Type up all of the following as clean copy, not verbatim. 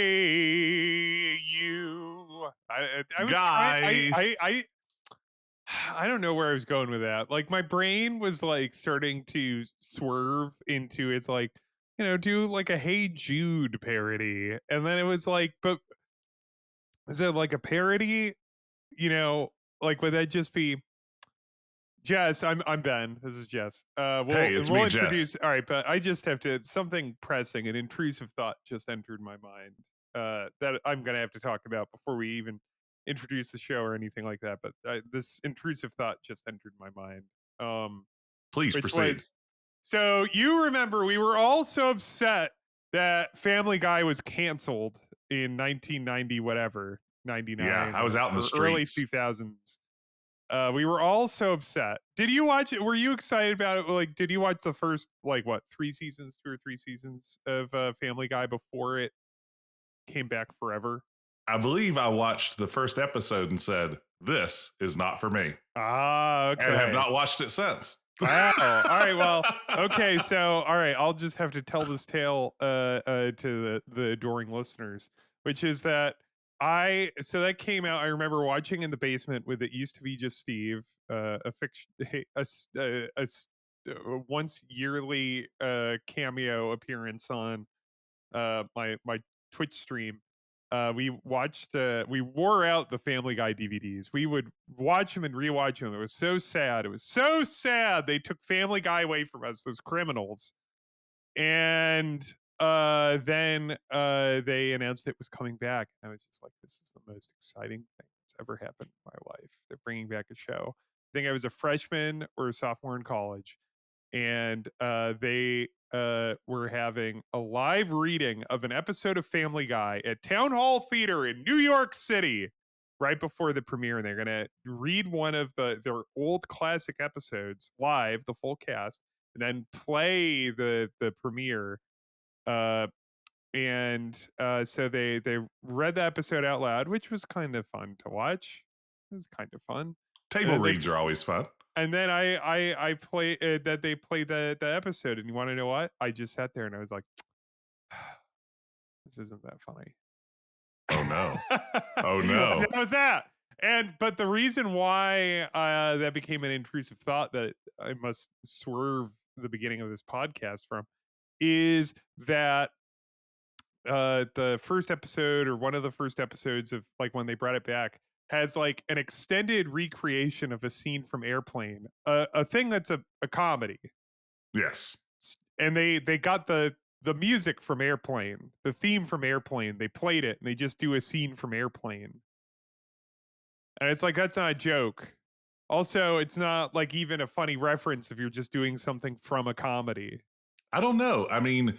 Hey, you. I was trying. Guys. I don't know where I was going with that. Like my brain was like starting to swerve into it's like, do like a Hey Jude parody. And then it was like, but is it like a parody? Like would that just be Jess? I'm Ben. This is Jess. Hey, it's We'll me, Jess. introduce. All right, but I just have to. Something pressing, an intrusive thought just entered my mind that I'm gonna have to talk about before we even introduce the show or anything like that. But this intrusive thought just entered my mind, Please which proceed. was so you remember we were all so upset that Family Guy was canceled in 1990, whatever Yeah, 99 I was out in the or early streets. 2000s. We were all so upset. Did you watch it? Were you excited about it? Like, did you watch the first, like, what, 3 seasons, 2 or 3 seasons of Family Guy before it came back forever? I believe I watched the first episode and said, "This is not for me," Ah, and have okay. not watched it since. Oh, all right. Well, okay. So, all right. I'll just have to tell this tale to the adoring listeners, which is that so that came out. I remember watching in the basement with It Used to Be Just Steve, a fiction, a once yearly cameo appearance on my Twitch stream. We wore out the Family Guy DVDs. We would watch them and rewatch them. It was so sad. It was so sad. They took Family Guy away from us, those criminals. And then they announced it was coming back. I was just like, this is the most exciting thing that's ever happened in my life. They're bringing back a show. I think I was a freshman or a sophomore in college, and they were having a live reading of an episode of Family Guy at Town Hall Theater in New York City right before the premiere. And they're going to read one of their old classic episodes live, the full cast, and then play the premiere. Uh, so they read the episode out loud, which was kind of fun to watch. It was kind of fun. And Table then they reads are always fun. and then I play that they played the episode, and you want to know what? I just sat there and I was like, this isn't that funny. Oh no! Oh And no! that was that. But the reason why that became an intrusive thought that I must swerve the beginning of this podcast from is that the first episode or one of the first episodes of like when they brought it back has like an extended recreation of a scene from Airplane, a thing that's a comedy. Yes. And they got the music from Airplane, the theme from Airplane. They played it and they just do a scene from Airplane. And it's like that's not a joke. Also, it's not like even a funny reference if you're just doing something from a comedy. I don't know. I mean,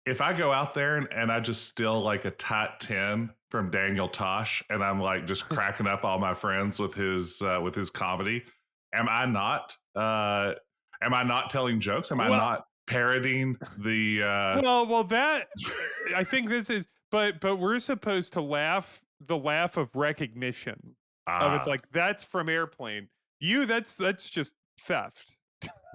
if I go out there and I just steal like a Tot 10 from Daniel Tosh and I'm like just cracking up all my friends with his comedy, am I not telling jokes? Am I Well, not parodying the well, that I think this is, but we're supposed to the laugh of recognition of it's ah like that's from Airplane. That's just theft.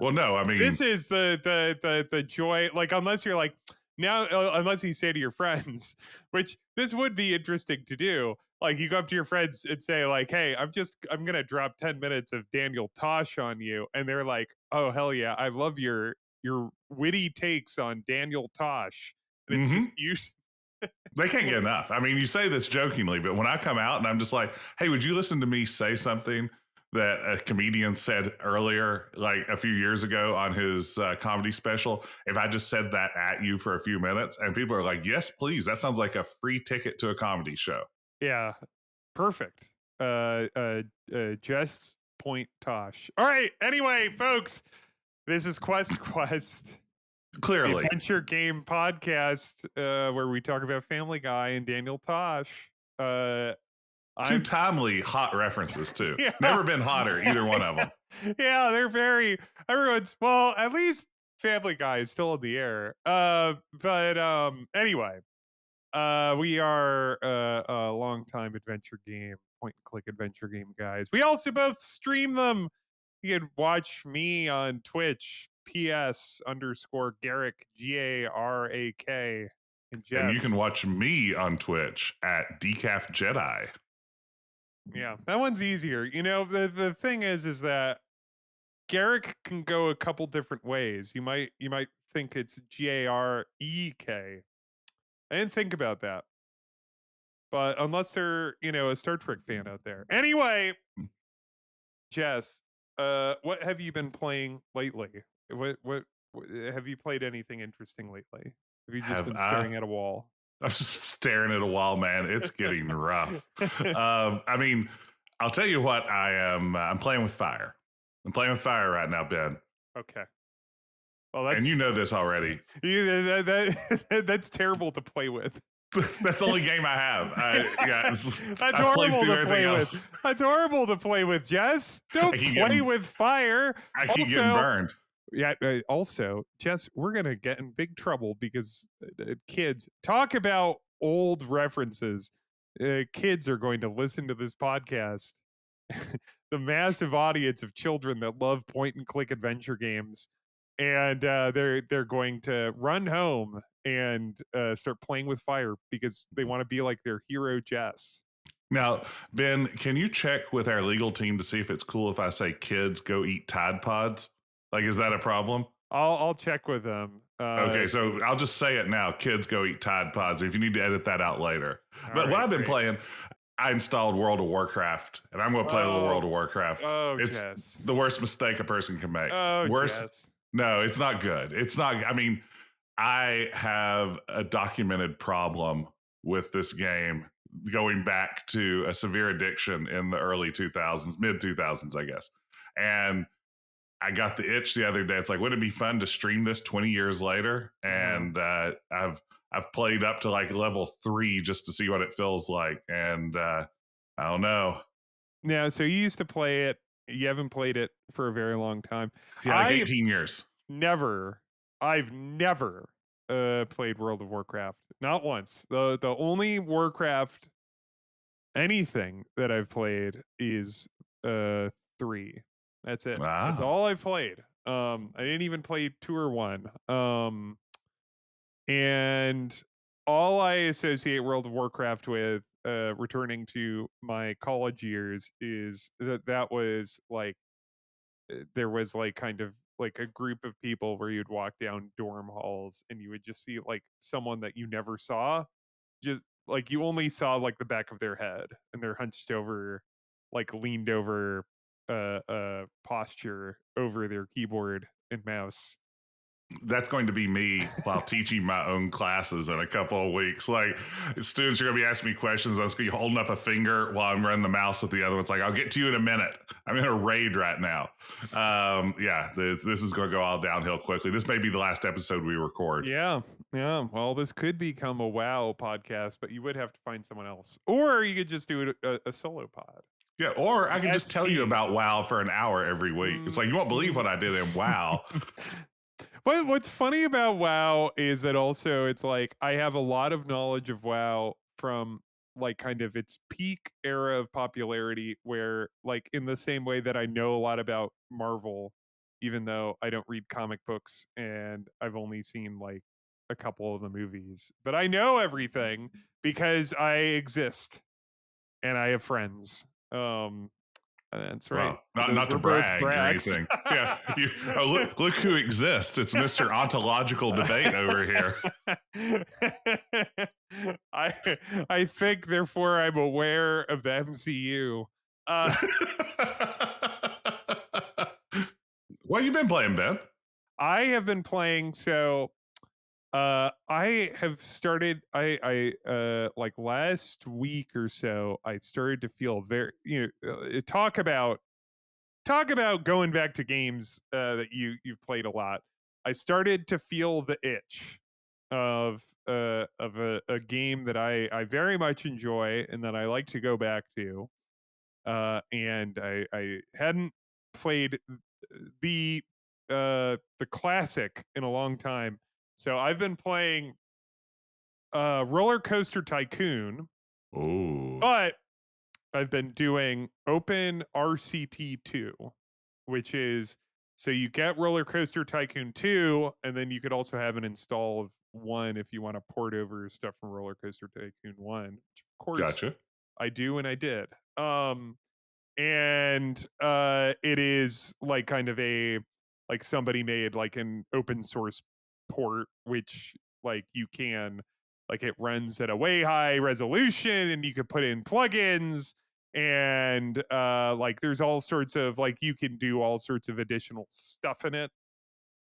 well no, I This mean, is the joy. Like unless you're like now, unless you say to your friends, which this would be interesting to do. Like you go up to your friends and say like, "Hey, I'm gonna drop 10 minutes of Daniel Tosh on you," and they're like, "Oh hell yeah, I love your witty takes on Daniel Tosh," and it's just mhm. you. They can't get enough. I mean, you say this jokingly, but when I come out and I'm just like, "Hey, would you listen to me say something that a comedian said earlier, like a few years ago on his comedy special? If I just said that at you for a few minutes," and people are like, "Yes, please. That sounds like a free ticket to a comedy show." Yeah, perfect. Jess Point Tosh. All right. Anyway, folks, this is Quest. The Clearly, adventure game podcast where we talk about Family Guy and Daniel Tosh. Uh, two I'm timely hot references too. yeah, Never been hotter, either one of them. yeah. They're very everyone's well. At least Family Guy is still in the air. But anyway, we are a long time adventure game, point and click adventure game guys. We also both stream them. You can watch me on Twitch PS underscore Garrick, Garak, and And you Jess. can watch me on Twitch at Decaf Jedi. Yeah, that one's easier. You know, the thing is that Garrick can go a couple different ways. You might think it's Garek. I didn't think about that. But unless they're, a Star Trek fan out there. Anyway, Jess, what have you been playing lately? What have you played anything interesting lately? Have you just Have been I? staring at a wall? I'm just staring at a wall, man. It's getting rough. I mean, I'll tell you what. I'm playing with fire. I'm playing with fire right now, Ben. Okay. Well, And you that's know this already. that's terrible to play with. That's the only game I have. That's I've played horrible through to everything play with. else. That's horrible to play with, Jess. I Don't keep play getting, with fire. I keep getting Also, burned. yeah. Also, Jess, we're gonna get in big trouble because kids talk about old references. Kids are going to listen to this podcast. The massive audience of children that love point and click adventure games, and they're going to run home and start playing with fire because they want to be like their hero Jess. Now, Ben, can you check with our legal team to see if it's cool if I say kids go eat Tide Pods? Like, is that a problem? I'll check with them. Okay, so I'll just say it now. Kids go eat Tide Pods. If you need to edit that out later. All But what right, I've been great. playing, I installed World of Warcraft, and I'm going to play a little World of Warcraft. Oh, It's Jess. the worst mistake a person can make. Oh, Worst? Jess. No, it's not good. It's not. I mean, I have a documented problem with this game going back to a severe addiction in the early 2000s, mid 2000s, I guess. And I got the itch the other day. It's like, wouldn't it be fun to stream this 20 years later? Uh-huh. And I've played up to like level 3 just to see what it feels like. And I don't know. Now, so you used to play it. You haven't played it for a very long time. Yeah, like I 18 years. never, I've never played World of Warcraft. Not once. The only Warcraft anything that I've played is 3. That's it. That's Wow. all I've played. I didn't even play 2 or 1. And all I associate World of Warcraft with, returning to my college years, is that was like there was like kind of like a group of people where you'd walk down dorm halls and you would just see like someone that you never saw, just like you only saw like the back of their head, and they're hunched over, like leaned over, posture over their keyboard and mouse. That's going to be me while teaching my own classes in a couple of weeks. Like, students are going to be asking me questions. I'm going to be holding up a finger while I'm running the mouse with the other one. It's like, I'll get to you in a minute. I'm in a raid right now. Yeah, this is going to go all downhill quickly. This may be the last episode we record. Yeah, yeah. Well, this could become a WoW podcast, but you would have to find someone else, or you could just do it a solo pod. Yeah, or I can just tell you SP. about WoW for an hour every week. It's like, you won't believe what I did in WoW. What's funny about WoW is that also it's like I have a lot of knowledge of WoW from like kind of its peak era of popularity, where like in the same way that I know a lot about Marvel, even though I don't read comic books and I've only seen like a couple of the movies, but I know everything because I exist and I have friends. That's right. Well, Those not to were both brag or brags. anything. Yeah, look who exists. It's Mr. Ontological Debate over here. I I think, therefore, I'm aware of the MCU. Uh, What have you been playing, Ben? I have been playing. So I have started. Like last week or so, I started to feel very, talk about going back to games that you've played a lot. I started to feel the itch of a game that I very much enjoy and that I like to go back to. And I hadn't played the classic in a long time. So I've been playing Roller Coaster Tycoon, Oh, but I've been doing Open RCT 2, which is So you get Roller Coaster Tycoon 2, and then you could also have an install of 1 if you want to port over stuff from Roller Coaster Tycoon 1, which of course Gotcha. I do and I did. And it is like kind of a like somebody made like an open source port, which like you can like it runs at a way high resolution and you could put in plugins and like there's all sorts of like you can do all sorts of additional stuff in it.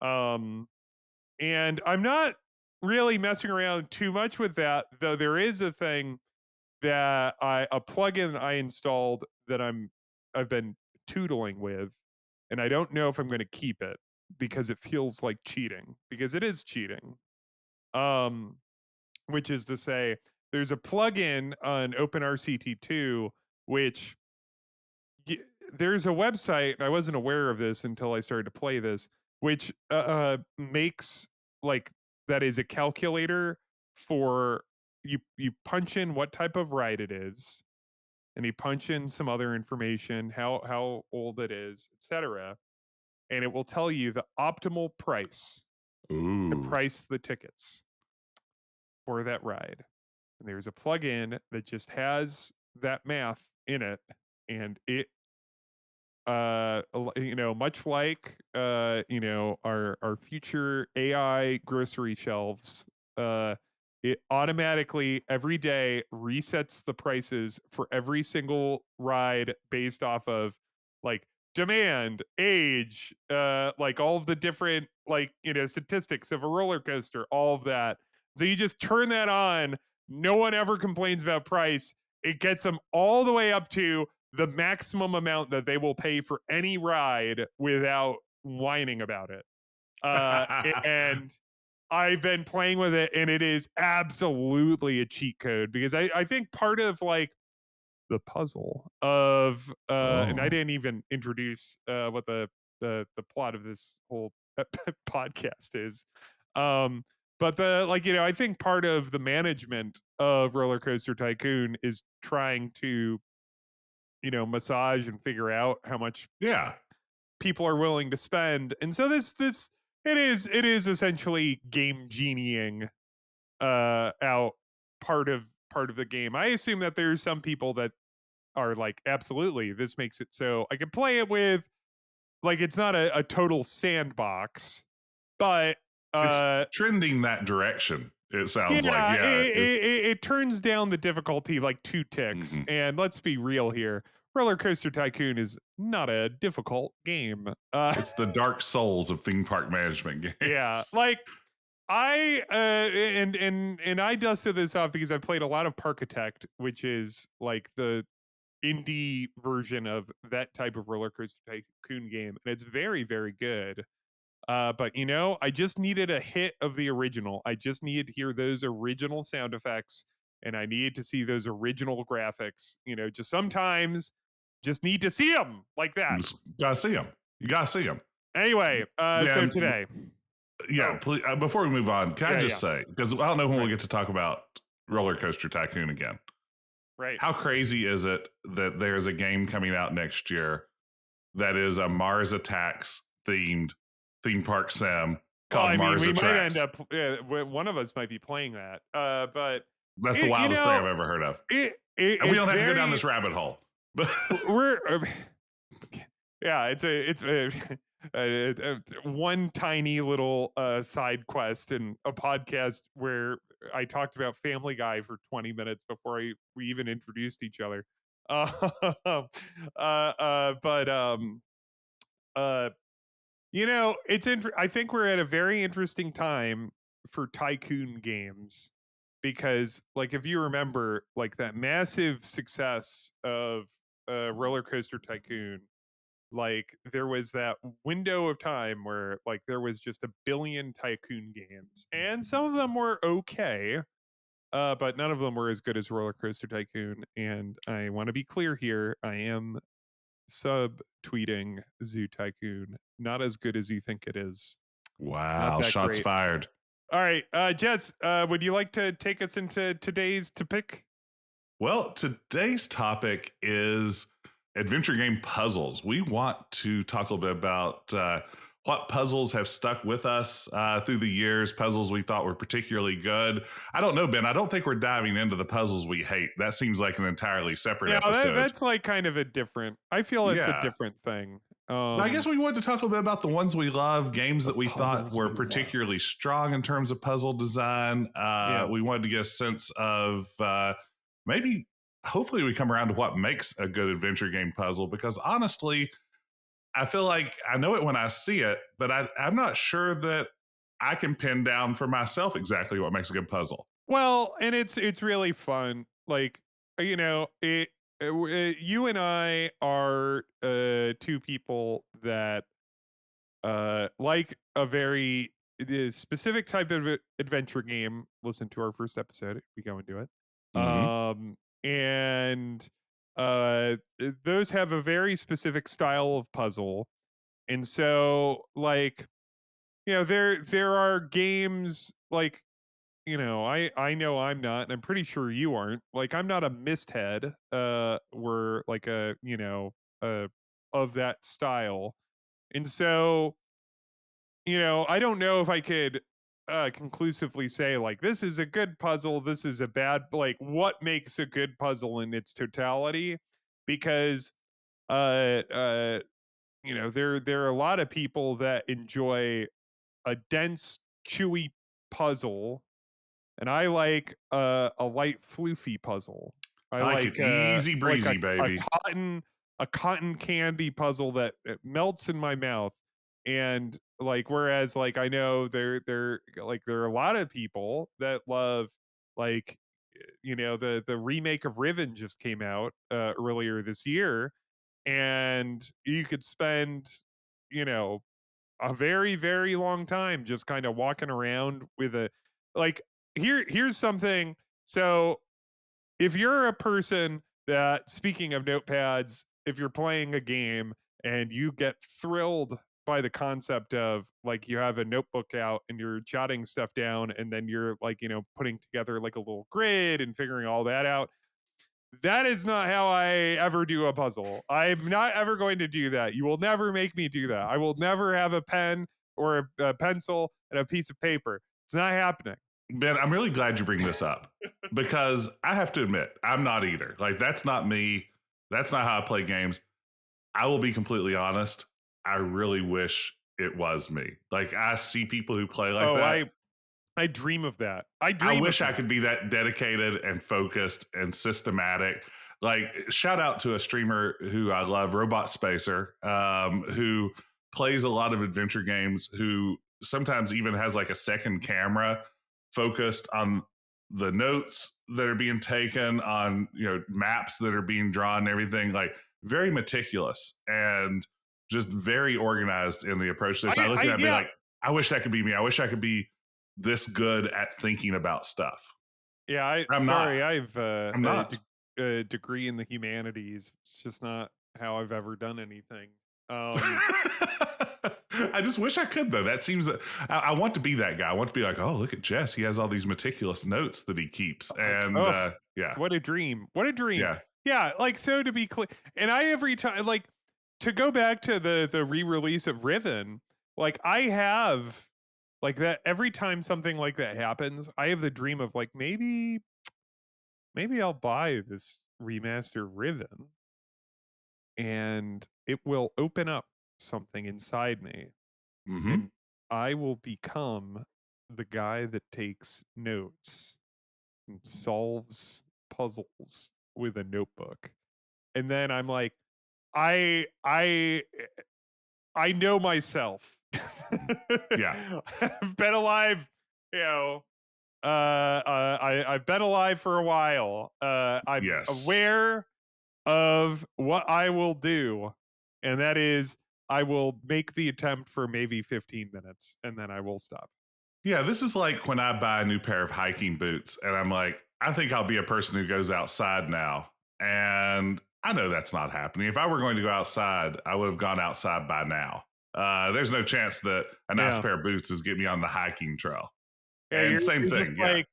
um and I'm not really messing around too much with that, though there is a thing that a plugin I installed that I've been tootling with, and I don't know if I'm going to keep it because it feels like cheating, because it is cheating. Um, which is to say, there's a plugin on OpenRCT2 which y- there's a website, and I wasn't aware of this until I started to play this, which makes like that is a calculator for you punch in what type of ride it is, and you punch in some other information, how old it is, etc., and it will tell you the optimal price to Ooh. price the tickets for that ride. And there's a plugin that just has that math in it, and it much like our future AI grocery shelves, uh it automatically every day resets the prices for every single ride based off of like demand, age, like all of the different like statistics of a roller coaster, all of that. So you just turn that on, no one ever complains about price. It gets them all the way up to the maximum amount that they will pay for any ride without whining about it. And I've been playing with it, and it is absolutely a cheat code because I think part of like the puzzle of and I Oh. didn't even introduce what the plot of this whole podcast is. Um, but the like I think part of the management of Roller Coaster Tycoon is trying to massage and figure out how much Yeah. people are willing to spend. And so this it is essentially game genieing out part of the game. I assume that there's some people that are like, absolutely, this makes it so I can play it with like it's not a total sandbox, but It's uh trending that direction. It sounds like, yeah, yeah. it turns down the difficulty like 2 ticks. Mhm. And let's be real here. Roller Coaster Tycoon is not a difficult game. It's the Dark Souls of theme park management Yeah, games. like I and I dusted this off because I played a lot of Parkitect, which is like the indie version of that type of Roller Coaster Tycoon game, and it's very very good. But I just needed a hit of the original. I just needed to hear those original sound effects, and I needed to see those original graphics. Just sometimes, just need to see them like You that. just gotta see them. You gotta see them. Anyway, so Man, today, yeah, oh please, before we move on, can I yeah, just yeah, say, because I don't know when we'll right, get to talk about Roller Coaster Tycoon again. right. How crazy is it that there's a game coming out next year that is a Mars Attacks themed theme park sim Well, called I mean, Mars we might end Attracts? up. One of us might be playing that. But That's the it, wildest thing I've ever heard of. And we it's don't have to go down very this rabbit hole. But we're yeah, it's a one tiny little side quest in a podcast where I talked about Family Guy for 20 minutes before we even introduced each other. But uh I think we're at a very interesting time for tycoon games because like if you remember like that massive success of Roller Coaster Tycoon, like there was that window of time where like there was just a billion tycoon games, and some of them were okay, but none of them were as good as Roller Coaster Tycoon. And I want to be clear here, I am sub tweeting Zoo Tycoon. Not as good as you think it is. Not wow, that shots great. fired. All right, Jess, would you like to take us into today's topic? Well, today's topic is adventure game puzzles. We want to talk a little bit about what puzzles have stuck with us through the years, puzzles we thought were particularly good. I don't know, Ben. I don't think we're diving into the puzzles we hate. That seems like an entirely separate Yeah, episode. that's like kind of a different. I feel it's a Yeah. different thing. But I guess we wanted to talk a little bit about the ones we love, games The that we thought puzzles were we love. particularly strong in terms of puzzle design. Yeah. We wanted to get a sense of maybe, hopefully, we come around to what makes a good adventure game puzzle. Because honestly, I feel like I know it when I see it, but I'm not sure that I can pin down for myself exactly what makes a good puzzle. Well, and it's really fun. Like you and I are two people that like a very specific type of adventure game. Listen to our first episode if we go into it. Hmm. And those have a very specific style of puzzle. And so like, there are games like, I know I'm not, and I'm pretty sure you aren't. Like I'm not a mist head, we're like uh of that style. And so, I don't know if I could conclusively say like this is a good puzzle, this is a bad, like what makes a good puzzle in its totality, because uh uh there are a lot of people that enjoy a dense, chewy puzzle, and I like a light, floofy puzzle. I I like it like easy like breezy, baby. a cotton candy puzzle that it melts in my mouth. And like, whereas like I know there are a lot of people that love like the remake of Riven just came out earlier this year, and you could spend you know a very, very long time just kind of walking around with a like here's something. So if you're a person that, speaking of notepads, if you're playing a game and you get thrilled by the concept of like you have a notebook out and you're jotting stuff down, and then you're like putting together like a little grid and figuring all that out, that is not how I ever do a puzzle. I'm not ever going to do that. You will never make me do that. I will never have a pen or a pencil and a piece of paper. It's not happening. Ben, I'm really glad you bring this up because I have to admit, I'm not either. Like, that's not me. That's not how I play games. I will be completely honest. I really wish it was me. Like, I see people who play like Oh, that. I dream of that. I I dream of wish I that. could be that dedicated and focused and systematic. Like, shout out to a streamer who I love, Robot Spacer, who plays a lot of adventure games, who sometimes even has like a second camera focused on the notes that are being taken, on maps that are being drawn and everything. Like, very meticulous and just very organized in the approach to this. I look at it and be Yeah. like, I wish that could be me. I wish I could be this good at thinking about stuff. Yeah, I'm not. I've I'm not. a degree in the humanities. It's just not how I've ever done anything. Um I just wish I could though. That seems I want to be that guy. I want to be like, oh, look at Jess. He has all these meticulous notes that he keeps, like, and oh, yeah, what a dream. What a dream. yeah. Yeah, like, so to be clear, and I every time, like, to go back to the re-release of Riven, like I have like that every time something like that happens, I have the dream of like maybe I'll buy this remaster Riven and it will open up something inside me, Hmm. and I will become the guy that takes notes and solves puzzles with a notebook. And then I'm like, I I I know myself. Yeah. I've been alive, you know. I've been alive for a while. I'm Yes. aware of what I will do, and that is I will make the attempt for maybe 15 minutes, and then I will stop. Yeah. This is like when I buy a new pair of hiking boots, and I'm like, I think I'll be a person who goes outside now, and I know that's not happening. If I were going to go outside, I would have gone outside by now. There's no chance that a nice Yeah, pair of boots is getting me on the hiking trail. yeah. And same You're just thing, yeah. like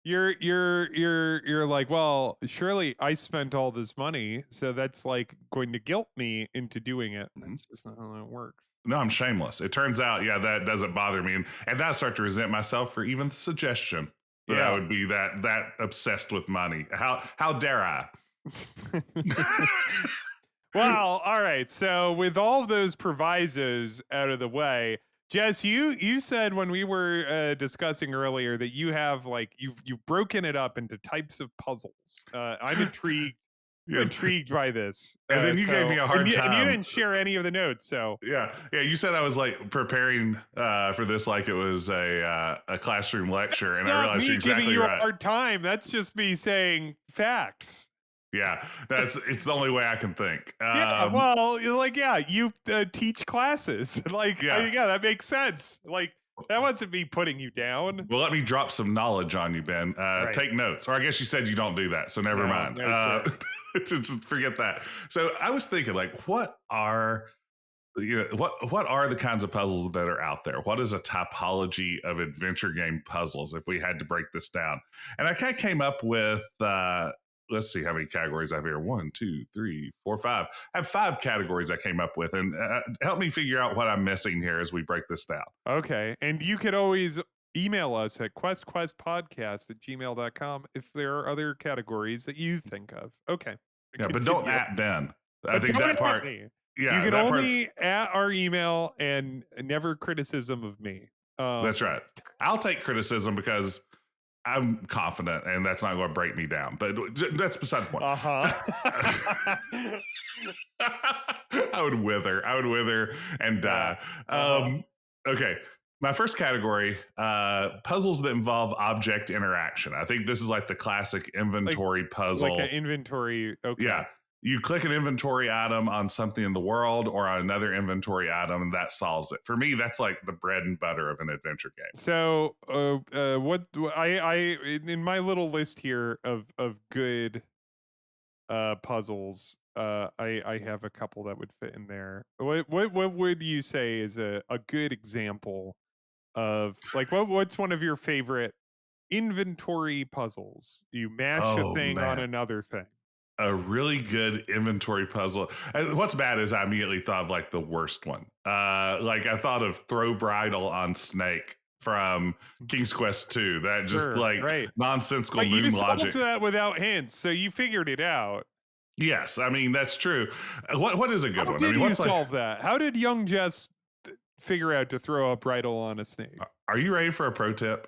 you're like, well, surely I spent all this money, so that's like going to guilt me into doing it. Mhm. That's just not how that works. No, I'm shameless. It turns out, yeah, that doesn't bother me, and I start to resent myself for even the suggestion that I Yeah. would be that obsessed with money. How dare I? Well, all right. So with all those provisos out of the way, Jess, you said when we were discussing earlier that you have like you've broken it up into types of puzzles. I'm intrigued. I'm Yes, intrigued by this. and then you gave me a hard And you time. didn't share any of the notes. So Yeah. You said I was like preparing for this like it was a classroom lecture, that's and I not realized you're me giving exactly you a right. hard time. That's just me saying facts. Yeah, it's the only way I can think. Yeah, well, you're like, yeah, you teach classes. Like, Yeah. yeah, that makes sense. Like, that wasn't me putting you down. Well, let me drop some knowledge on you, Ben. Right. Take notes, or I guess you said you don't do that, so never No, mind. no, sir. Just forget that. So I was thinking, like, what are the kinds of puzzles that are out there? What is a typology of adventure game puzzles if we had to break this down? And I kind of came up with let's see how many categories I have here. One, two, three, four, five. I have five categories I came up with, and help me figure out what I'm missing here as we break this down. Okay. And you could always email us at questquestpodcast@gmail.com if there are other categories that you think of. Okay. Yeah, but don't Continue. at Ben. I But think don't that at part. me. You Yeah, can that part's only at our email and never criticism of me. that's right. I'll take criticism because I'm confident, and that's not going to break me down. But that's beside the point. Uh-huh. I would wither. I would wither and Yeah. die. Uh-huh. Okay. My first category, puzzles that involve object interaction. I think this is like the classic Like inventory like an puzzle. inventory. Okay. Yeah. You click an inventory item on something in the world or on another inventory item, and that solves it. For me, that's like the bread and butter of an adventure game. So, what in my little list here of good puzzles, I have a couple that would fit in there. What would you say is a good example of like what's one of your favorite inventory puzzles? You mash a Oh, thing on man. another thing. A really good inventory puzzle. And what's bad is I immediately thought of like the worst one. Like I thought of Throw Bridle on Snake from King's Quest 2. That just Sure, like right. nonsensical But you moon solved logic. that without hints, so you figured it out. Yes, I mean that's true. What is a good How one? I did mean, you what's like? solve that? How did young Jess figure out to throw a bridle on a snake? Are you ready for a pro tip?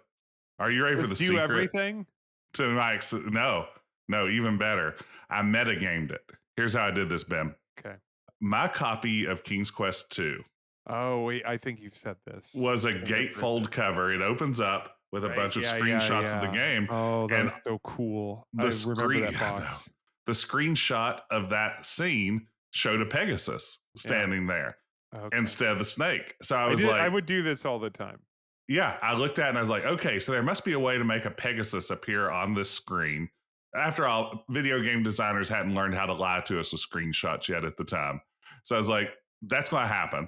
Are you ready for Just the do secret everything? to my? No, no, even better. I metagamed it. Here's how I did this, Ben. Okay. My copy of King's Quest 2 Oh, wait, I think you've said this. was a I think I've heard this. gatefold cover. It opens up with a Right? bunch of Yeah, yeah, screenshots of the yeah. game, Oh, that and was so cool. I the remember screen that no, box. the screenshot of that scene showed a Pegasus Yeah. standing there Okay. instead of the snake. So I was I like, would do this all the time. yeah, I looked at it and I was like, okay, so there must be a way to make a Pegasus appear on this screen. After all, video game designers hadn't learned how to lie to us with screenshots yet at the time. So I was like, that's going to happen.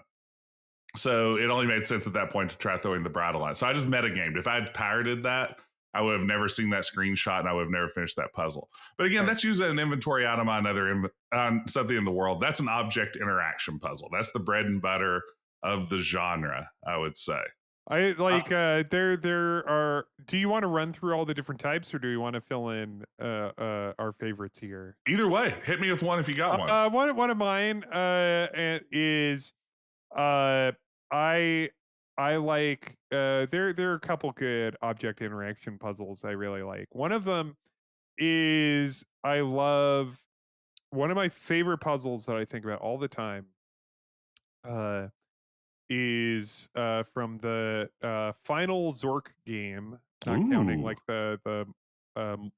So it only made sense at that point to try throwing the bridle on. So I just metagamed. If I had pirated that, I would have never seen that screenshot and I would have never finished that puzzle. But again, Okay. that's using an inventory item on on something in the world. That's an object interaction puzzle. That's the bread and butter of the genre, I would say. I Uh, like there are do you want to run through all the different types or do you want to fill in our favorites here? Either way, hit me with one if you got one. One of mine is uh I I like there are a couple good object interaction puzzles I really like. One of them is I love one of my favorite puzzles that I think about all the time uh is from the final Zork game, not counting Ooh. like the um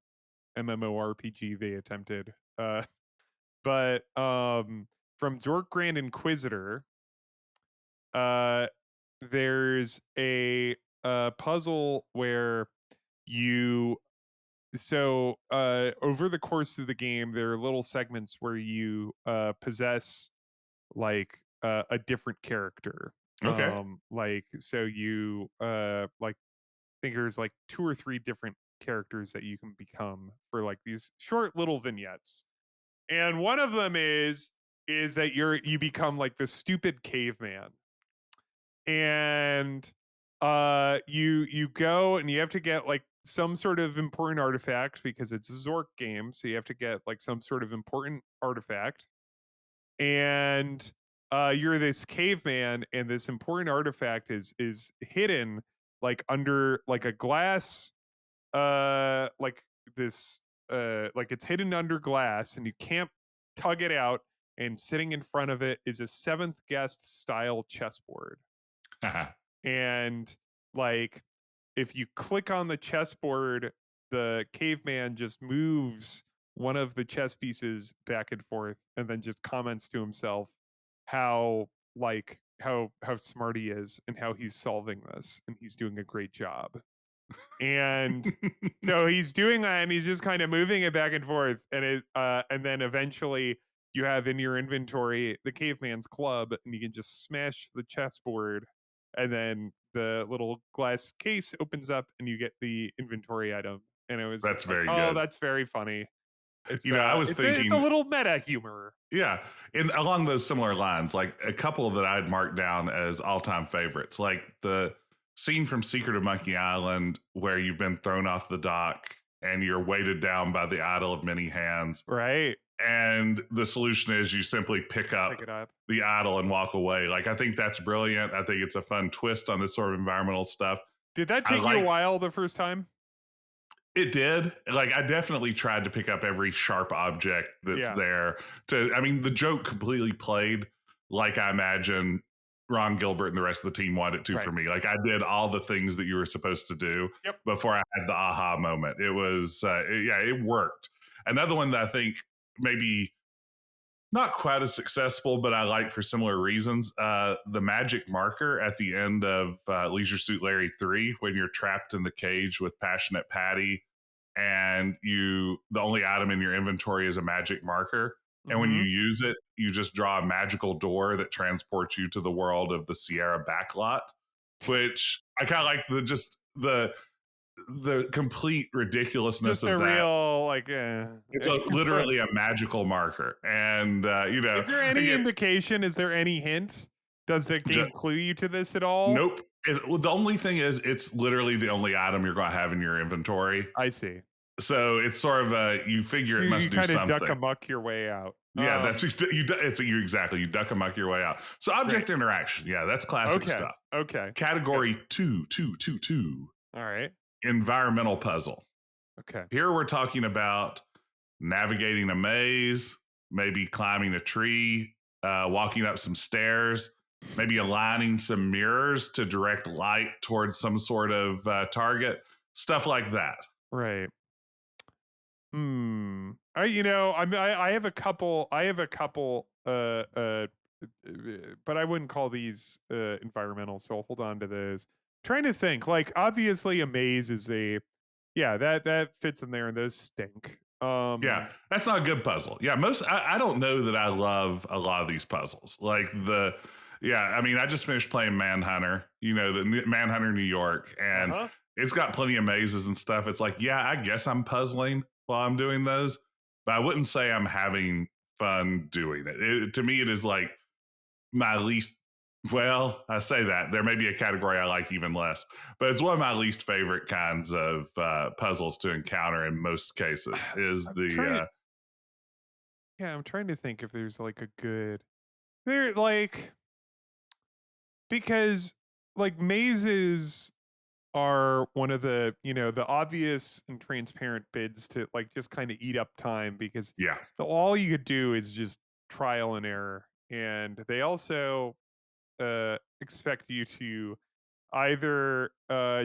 MMORPG they attempted. But from Zork Grand Inquisitor, uh there's a puzzle where you over the course of the game there are little segments where you possess like a different character. Okay. Like so you like think there's like two or three different characters that you can become for like these short little vignettes. And one of them is that you become like the stupid caveman. and you go and you have to get like some sort of important artifact because it's a Zork game, so you have to get like some sort of important artifact. And you're this caveman, and this important artifact is hidden like under like a glass, like this, like it's hidden under glass, and you can't tug it out. And sitting in front of it is a seventh guest style chessboard. And like if you click on the chessboard, the caveman just moves one of the chess pieces back and forth and then just comments to himself how how smart he is and how he's solving this and he's doing a great job. And so he's doing that and he's just kind of moving it back and forth, and then eventually you have in your inventory the caveman's club, and you can just smash the chessboard, and then the little glass case opens up and you get the inventory item. And it was That's just like, very oh, good. that's very funny. It's I was it's a thinking, little meta humor. yeah, and along those similar lines, like a couple that I'd marked down as all-time favorites, like the scene from Secret of Monkey Island where you've been thrown off the dock and you're weighted down by the idol of many hands, Right. and the solution is you simply pick Pick up it up. the idol and walk away. Like, I think that's brilliant. I think it's a fun twist on this sort of environmental stuff. Did that I take you a like while the first time? it did. Like, I definitely tried to pick up every sharp object that's Yeah. there. I mean, the joke completely played like I imagine Ron Gilbert and the rest of the team wanted it to Right. for me. Like, I did all the things that you were supposed to do Yep. before I had the aha moment. It was, yeah, it worked. Another one that I think maybe not quite as successful, but I like for similar reasons. The magic marker at the end of Leisure Suit Larry 3, when you're trapped in the cage with Passionate Patty, and the only item in your inventory is a magic marker. And when you Mhm. use it, you just draw a magical door that transports you to the world of the Sierra backlot, which I kind of like the complete ridiculousness Just of a that. real like, It's literally a magical marker, and Is there any again, indication? Is there any hint? Does the just game clue you to this at all? nope. The only thing is, it's literally the only item you're going to have in your inventory. I see. So it's sort of you figure it You must do kinda duck something. amuck your way out. Yeah, that's it's you exactly. You duck and muck your way out. So Great. object interaction, yeah, that's classic Okay. stuff. Okay. Good. Category two, Alright. environmental puzzle. Okay. Here we're talking about navigating a maze, maybe climbing a tree, walking up some stairs, maybe aligning some mirrors to direct light towards some sort of target, stuff like that. Right. Hmm. I have a couple but I wouldn't call these environmental, so I'll hold on to those. Trying to think. Like obviously a maze is a yeah, that fits in there and those stink. Yeah, that's not a good puzzle. Yeah, I don't know that I love a lot of these puzzles. Yeah, I mean, I just finished playing Manhunter, the Manhunter New York, and Uh-huh. it's got plenty of mazes and stuff. It's like, yeah, I guess I'm puzzling while I'm doing those, but I wouldn't say I'm having fun doing it. To me, it is like my least. Well, I say that there may be a category I like even less, but it's one of my least favorite kinds of puzzles to encounter in most cases. Is I'm the trying Yeah, I'm trying to think if there's like a good there like because like mazes are one of the obvious and transparent bids to like just kind of eat up time because Yeah, all you could do is just trial and error. And they also expect you to either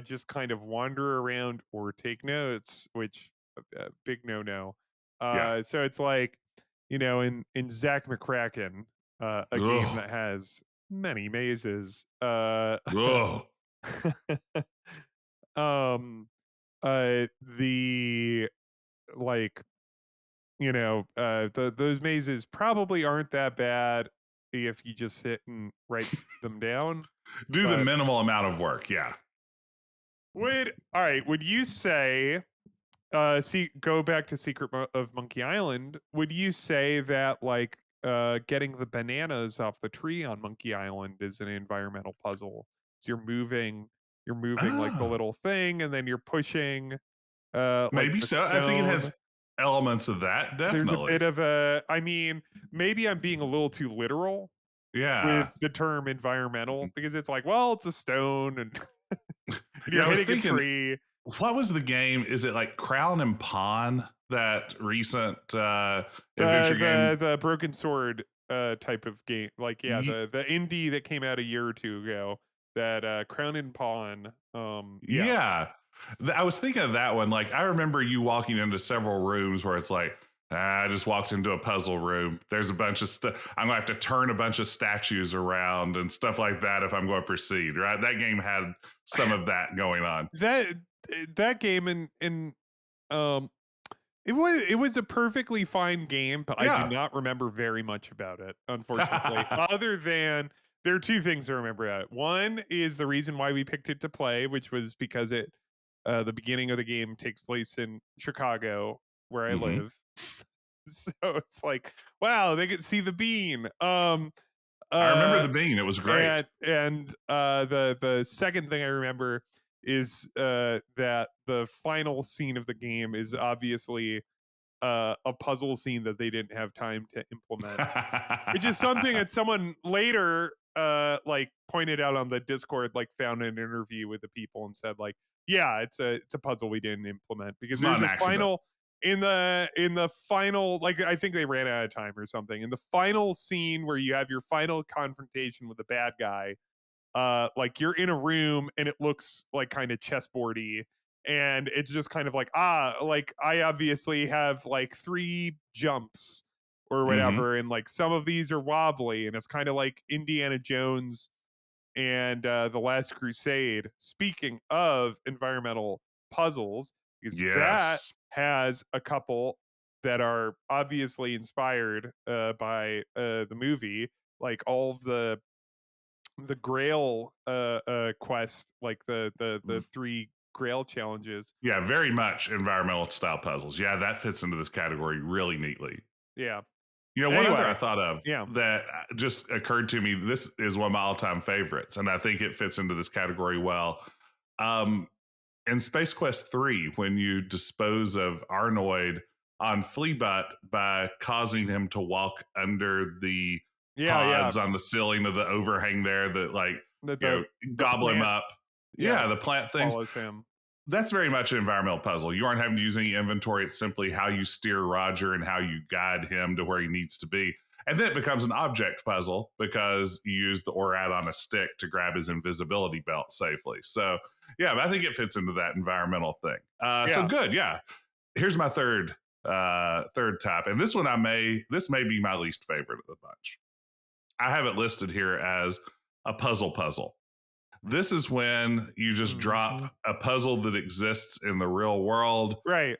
just kind of wander around or take notes, which big no no. yeah. So it's like in Zach McCracken, a game Ugh, that has many mazes. ugh. um the like those mazes probably aren't that bad if you just sit and write them down. Do the But minimal amount of work. Yeah, would you say see go back to of Monkey Island, would you say that like getting the bananas off the tree on Monkey Island is an environmental puzzle. So you're moving like the Oh, little thing, and then you're pushing like maybe the so. I think it stone. has elements of that, There's a definitely. bit of a, I mean, maybe I'm being a little too literal with Yeah. the term environmental because it's like, well, it's a stone and, and you're Yeah, I was hitting a thinking, tree. what was the game? Is it like Crown and Pawn, that recent adventure game? The broken sword type of game. Like, yeah, Ye- the indie that came out a year or two ago, that Crown and Pawn. Yeah. Yeah. I was thinking of that one. Like, I remember you walking into several rooms where it's like, I just walked into a puzzle room. There's a bunch of stuff. I'm going to have to turn a bunch of statues around and stuff like that if I'm going to proceed, right? That game had some of that going on. That that game in um it was a perfectly fine game, but I do Yeah. not remember very much about it, unfortunately. Other than there are two things I remember about it. One is the reason why we picked it to play, which was because it the beginning of the game takes place in Chicago, where I hmm live. So it's like, wow, they get to see the bean. I remember Uh the bean. It was great. the second thing I remember is that the final scene of the game is obviously a puzzle scene that they didn't have time to implement, which is something that someone later like pointed out on the Discord, like found an interview with the people and said like, yeah, it's a puzzle we didn't implement because It's not there's an a accident. final in the final, like I think they ran out of time or something. In the final scene where you have your final confrontation with the bad guy, like you're in a room and it looks like kind of chessboardy, and it's just kind of like, like I obviously have like three jumps or hmm whatever, and like some of these are wobbly, and it's kind of like Indiana Jones and the Last Crusade, speaking of environmental puzzles, because that Yes. has a couple that are obviously inspired by the movie, like all of the Grail quest, like the three Grail challenges. Yeah, very much environmental style puzzles. Yeah, that fits into this category really neatly. Yeah. You know, one other I Anyway, thought of yeah. that just occurred to me. This is one of my all-time favorites, and I think it fits into this category well. Um, in Space Quest 3, when you dispose of Arnoid on Fleabot by causing him to walk under the Yeah, yeah. pods on the ceiling of the overhang there that, like, The you know, the the gobble him plant, up. yeah, Yeah, the plant things. follows him. That's very much an environmental puzzle. You aren't having to use any inventory. It's simply how you steer Roger and how you guide him to where he needs to be. And then it becomes an object puzzle because you use the ORAD on a stick to grab his invisibility belt safely. So, yeah, I think it fits into that environmental thing. So Yeah. good. Yeah. Here's my third type. And this may be my least favorite of the bunch. I have it listed here as a puzzle. This is when you just Mhm. drop a puzzle that exists in the real world Right.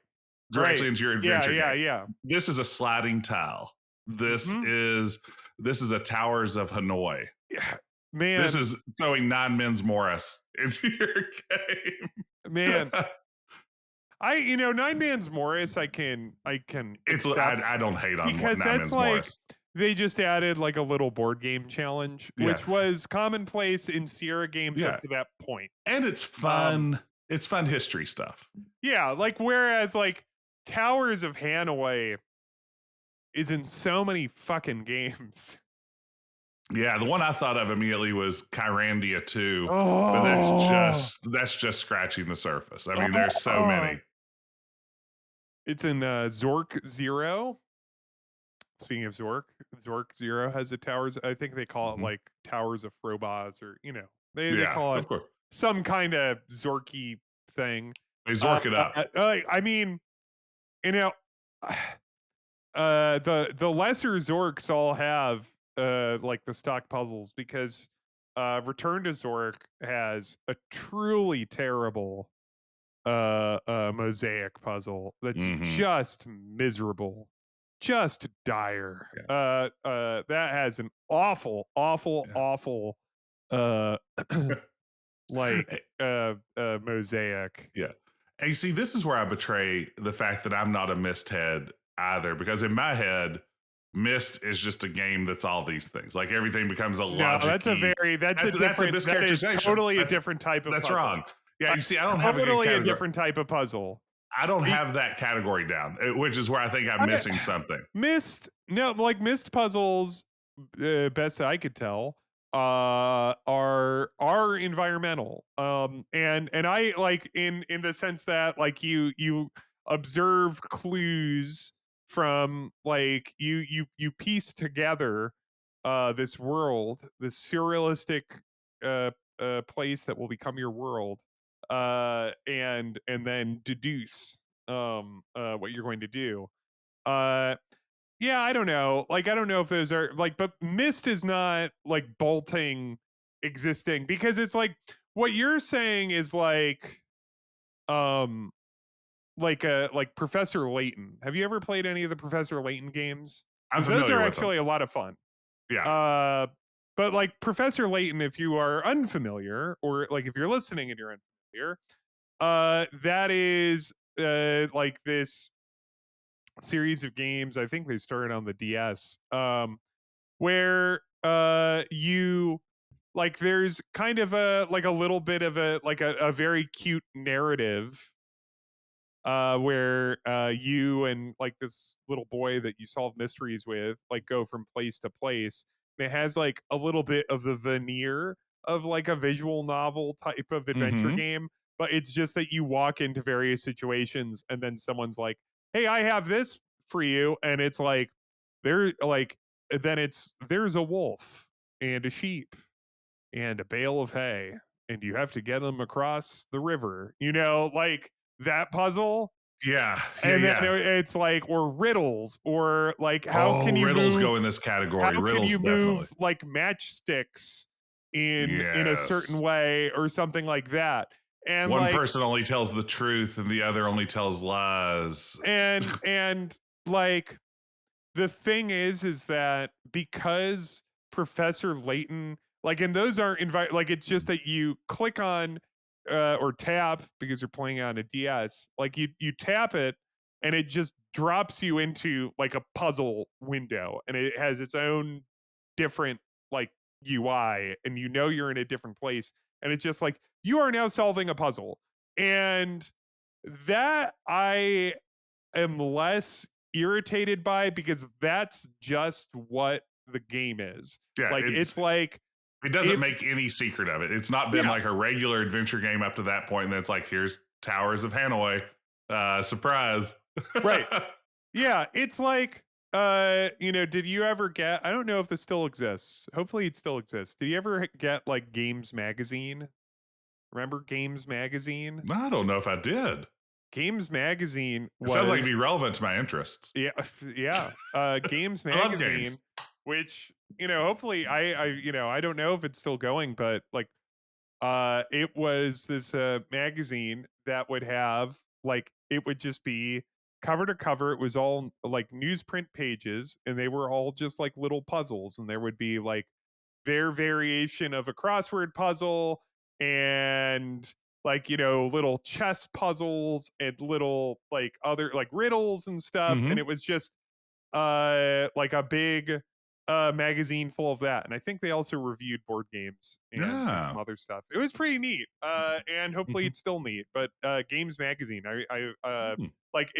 directly Right. into your Yeah, adventure yeah, game. yeah. This is a sliding tile. This Mhm. is this is a Towers of Hanoi. Yeah. This Man, is throwing nine men's Morris into your game. man. Nine Man's Morris, I can It's accept I don't hate on because nine that's men's like Morris. they just added like a little board game challenge, Yeah, which was commonplace in Sierra games up yeah, to that point. and it's Um, fun. It's fun history stuff. yeah, like whereas like Towers of Hanoi is in so many fucking games. Yeah, the one I thought of immediately was Kyrandia 2, but Oh, that's just scratching the surface. I mean, there's so oh. many. It's in Zork Zero. Speaking of Zork, Zork Zero has a towers. I think they call it Mhm. like Towers of Frobos, or they Yeah, call it of course. some kind of Zorky thing. They zork it up. I mean, you know, the lesser Zorks all have like the stock puzzles because Return to Zork has a truly terrible mosaic puzzle that's Mhm. just miserable, just dire. Yeah. That has an Yeah. awful uh like mosaic. Yeah. And you see, this is where I betray the fact that I'm not a missed head either, because in my head, Myst is just a game that's all these things. Like everything becomes a No, logic-y. that's a That is totally a That's different type of that's puzzle. wrong. Yeah, you see, That's I don't have a good totally a category. different type of puzzle. I don't Be- have that category down, which is where I think I'm I- missing something. Missed puzzles, best that I could tell, are environmental. And I like in the sense that like you observe clues from like you piece together this world, this surrealistic uh place that will become your world, and then deduce what you're going to do. uh yeah, I don't know. Like, I don't know if those are like, but Mist is not like bolting existing because it's like what you're saying is um, like Professor Layton. Have you ever played any of the Professor Layton games? I'm Because those are familiar with them. actually a lot of fun. Yeah. Uh, but like Professor Layton, if you are unfamiliar, or like if you're listening and you're unfamiliar, that is like this series of games. I think they started on the DS. Where you like there's kind of a like a little bit of a very cute narrative where you and like this little boy that you solve mysteries with like go from place to place. And it has like a little bit of the veneer of like a visual novel type of adventure Mm-hmm. game, but it's just that you walk into various situations and then someone's like, hey, I have this for you, and it's like they're like then it's there's a wolf and a sheep and a bale of hay, and you have to get them across the river, like that puzzle. Yeah. Yeah. And then Yeah. it's like, or riddles, or like Oh, riddles go in this category. how can Riddles you definitely. move like matchsticks in a certain Yes. way or something like that. And One like person only tells the truth and the other only tells lies. and like the thing is that because Professor Layton, like, and those aren't like, it's just that you click on or tap because you're playing on a DS, like you tap it and it just drops you into like a puzzle window, and it has its own different like UI, and you're in a different place, and it's just like you are now solving a puzzle. And that I am less irritated by because that's just what the game is. Yeah, Like it's like it doesn't if make any secret of it. It's not been yeah, like a regular adventure game up to that point, and then it's like, here's Towers of Hanoi. Surprise. right. Yeah, it's like did you ever get, I don't know if this still exists. Hopefully it still exists. Did you ever get like Games Magazine? Remember Games Magazine? I don't know if I did. Games Magazine It sounds like was it'd be relevant to my interests. yeah, yeah. Games I love games. Magazine, which hopefully I don't know if it's still going, but like it was this magazine that would have like it would just be cover to cover. It was all like newsprint pages, and they were all just like little puzzles, and there would be like their variation of a crossword puzzle, and like little chess puzzles and little like other like riddles and stuff, and Mm-hmm. it was just like a big magazine full of that. And I think they also reviewed board games and some Yeah. other stuff. It was pretty neat, and hopefully Mm-hmm. it's still neat. But Games Magazine, I Hmm. like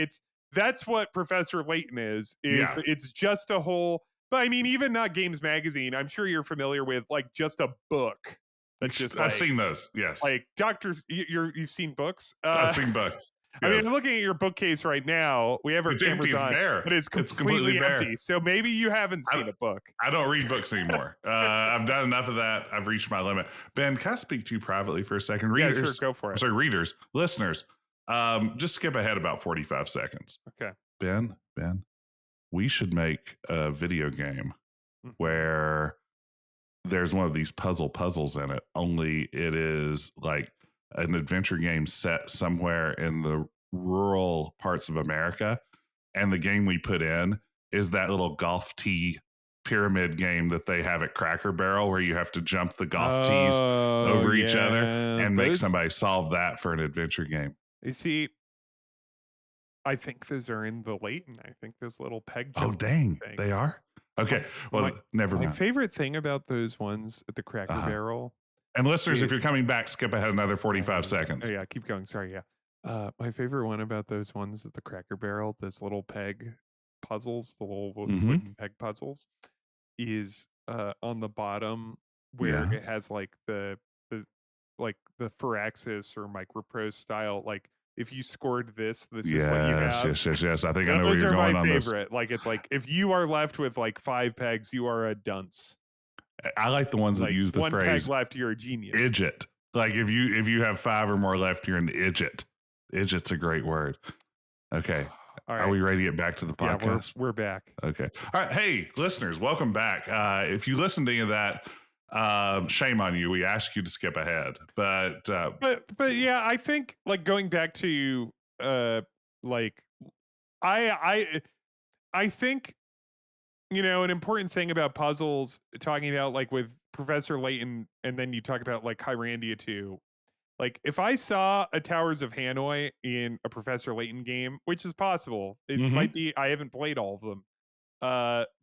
that's what Professor Layton is Yeah. it's just a whole. But I mean, even not Games Magazine, I'm sure you're familiar with like just a book that's just I've seen those. Yes. like doctors. You've seen books. I've seen books. I mean, I'm Yes. looking at your bookcase right now. We have our It's empty. cameras It's on, bare. but it's It's completely completely bare. empty. So maybe you haven't I, seen a book. I don't read books anymore. I've done enough of that. I've reached my limit. Ben, can I speak to you privately for a second? Yeah, sure, Readers, go for I'm it. sorry, readers, listeners, just skip ahead about 45 seconds. Okay. Ben, we should make a video game Mhm. where there's one of these puzzles in it, only it is like an adventure game set somewhere in the rural parts of America. And the game we put in is that little golf tee pyramid game that they have at Cracker Barrel where you have to jump the golf tees Oh over each other yeah, and make those. somebody solve that for an adventure game. You see, I think those are in the Leighton. I think those little peg Oh, joking dang, they things. are? My Okay, my well, never my mind. favorite thing about those ones at the Cracker Uh-huh. Barrel And listeners, if is you're coming back, skip ahead another yeah, yeah, 45 yeah. Oh, seconds. yeah, keep going. Sorry, yeah. My favorite one about those ones at the Cracker Barrel, those little peg puzzles, the little Mhm. wooden peg puzzles, is on the bottom where Yeah. it has like the like the Firaxis or Microprose style. Like if you scored this, this is what you Yes, have. yes, yes, yes. I think I know where Those you're are my going on this. favorite. Like it's like if you are left with like 5 pegs, you are a dunce. I like the ones that Like use the 1 peg phrase left, you're a genius. "idjit." Like, if you have 5 or more left, you're an idjit. Idjit's a great word. Okay. All Are right. we ready to get back to the Yeah, podcast? we're back. Okay. All right. Hey, listeners, welcome back. If you listen to any of that, shame on you. We asked you to skip ahead, but But yeah, I think like going back to like I I think an important thing about puzzles talking about like with Professor Layton and then you talk about like Hyrandia 2. Like if I saw a Towers of Hanoi in a Professor Layton game, which is possible. It might mhm. be I haven't played all of them.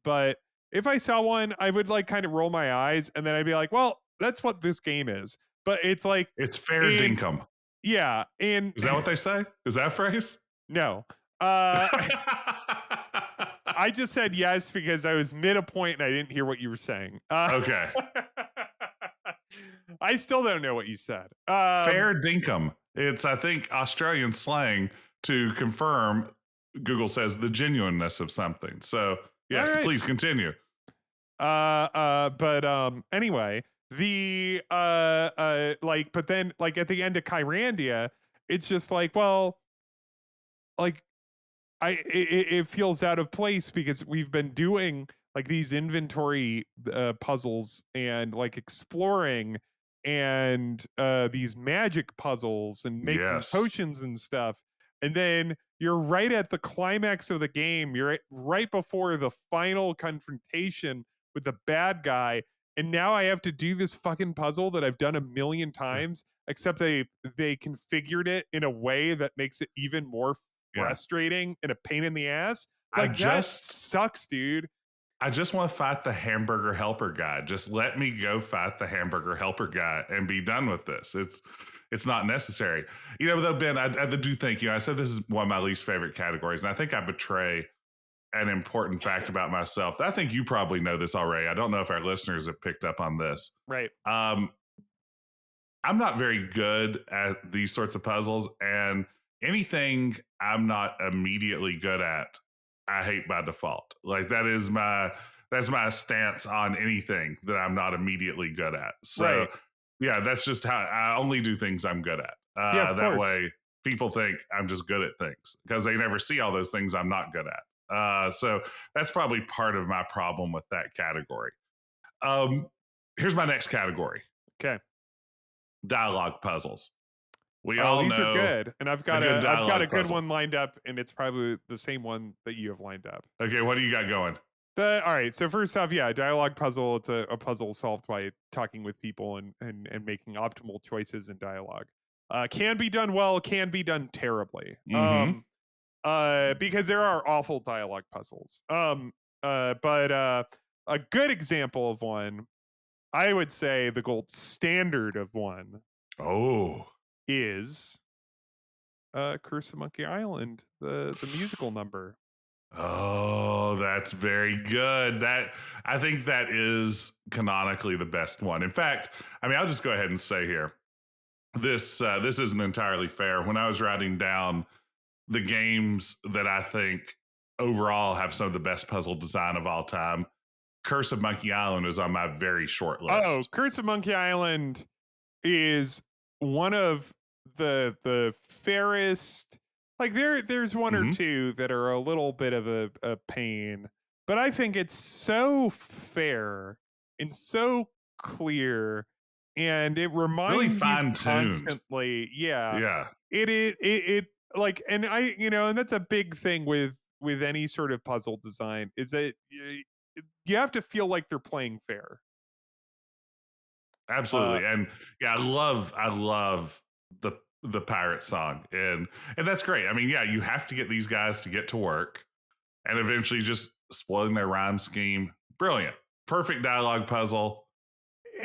But if I saw one, I would like kind of roll my eyes and then I'd be like, well, that's what this game is. But it's like It's fair and dinkum. yeah, and Is that what they say? Is that a phrase? no. Uh I just said yes because I was mid a point and I didn't hear what you were saying. Okay. I still don't know what you said. Fair dinkum. It's, I think, Australian slang to confirm, Google says, the genuineness of something. So, All yes, right. please continue. But anyway, the like, but then like at the end of Kyrandia, it's just like, well, like it feels out of place because we've been doing like these inventory puzzles and like exploring and these magic puzzles and making Yes. potions and stuff, and then you're right at the climax of the game, right before the final confrontation with the bad guy, and now I have to do this fucking puzzle that I've done a million Yeah. times, except they configured it in a way that makes it even more Yeah. frustrating and a pain in the ass. I Like that just sucks, dude. I just want to fight the hamburger helper guy. Just let me go fight the hamburger helper guy and be done with this. It's not necessary. Though, Ben, I do think, I said this is one of my least favorite categories, and I think I betray an important fact about myself. I think you probably know this already. I don't know if our listeners have picked up on this. Right. Um, I'm not very good at these sorts of puzzles, and anything I'm not immediately good at, I hate by default. Like that's my stance on anything that I'm not immediately good at. So Right. yeah, that's just how I only do things I'm good at. Yeah, of That course. way, people think I'm just good at things because they never see all those things I'm not good at. So that's probably part of my problem with that category. Um, Here's my next category: Okay. dialogue puzzles. We Oh, all these are know good. And a good I've got a dialogue good puzzle. one lined up and it's probably the same one that you have lined up. Okay, what do you got going? All right. So first off, yeah, dialogue puzzle. It's a puzzle solved by talking with people and making optimal choices in dialogue. Can be done well, can be done terribly. Mm-hmm. Because there are awful dialogue puzzles. But a good example of one, I would say the gold standard of one Oh, is Curse of Monkey Island, the musical number. oh, that's very good. That I think that is canonically the best one. In fact, I mean, I'll just go ahead and say here, this isn't entirely fair. When I was writing down the games that I think overall have some of the best puzzle design of all time, Curse of Monkey Island is on my very short Oh, list. Curse of Monkey Island is one of the fairest. Like there's one or Mm-hmm. two that are a little bit of a pain, but I think it's so fair and so clear, and it Really reminds you fine tuned. constantly. Yeah, Yeah, it like, and and that's a big thing with any sort of puzzle design is that you have to feel like they're playing fair. Uh, absolutely. And yeah, I love the the pirate song, and that's great. I mean, yeah, you have to get these guys to get to work, and eventually just exploding their rhyme scheme. Brilliant, perfect dialogue puzzle.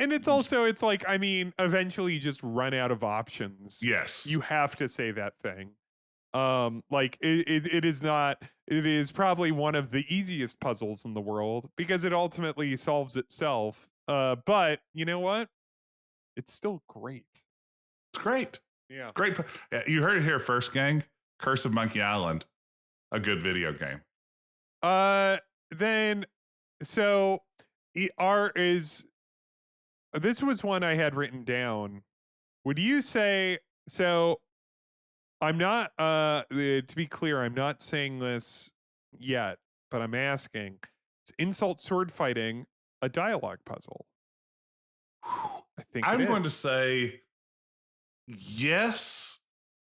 And it's like, I mean, eventually you just run out of options. Yes, You have to say that thing. Like it is not, it is probably one of the easiest puzzles in the world because it ultimately solves itself. But you know what? It's still great. it's great. Yeah. Great. You heard it here first, gang. Curse of Monkey Island, a good video game. Uh then so are is this was one I had written down. Would you say so I'm not to be clear, I'm not saying this yet, but I'm asking. Is insult sword fighting a dialogue puzzle? I think it I'm is. going to say yes,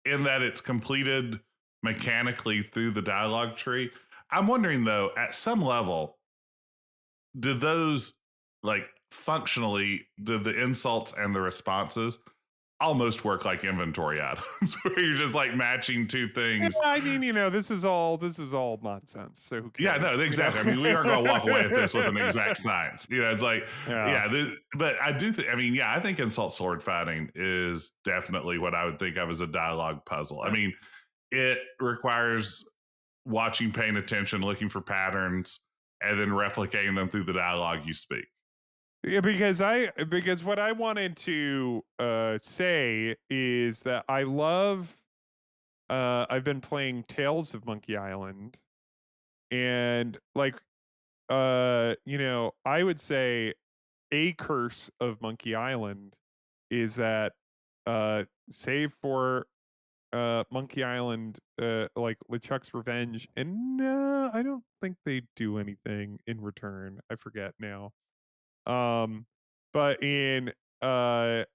in that it's completed mechanically through the dialogue tree. I'm wondering though, at some level, did those like functionally, did the insults and the responses almost work like inventory items where you're just like matching two Yeah, things? I mean, this is all nonsense. So who Yeah, cares? no, You know? exactly. I mean, we aren't going to walk away at this with an exact science. It's like, Yeah. yeah, but I do think, I mean, yeah, I think insult sword fighting is definitely what I would think of as a dialogue puzzle. I mean, it requires watching, paying attention, looking for patterns, and then replicating them through the dialogue you speak. Yeah, because what I wanted to say is that I love I've been playing Tales of Monkey Island and like I would say a curse of Monkey Island is that save for Monkey Island like LeChuck's Revenge and no, I don't think they do anything in return. I forget now. Um but in the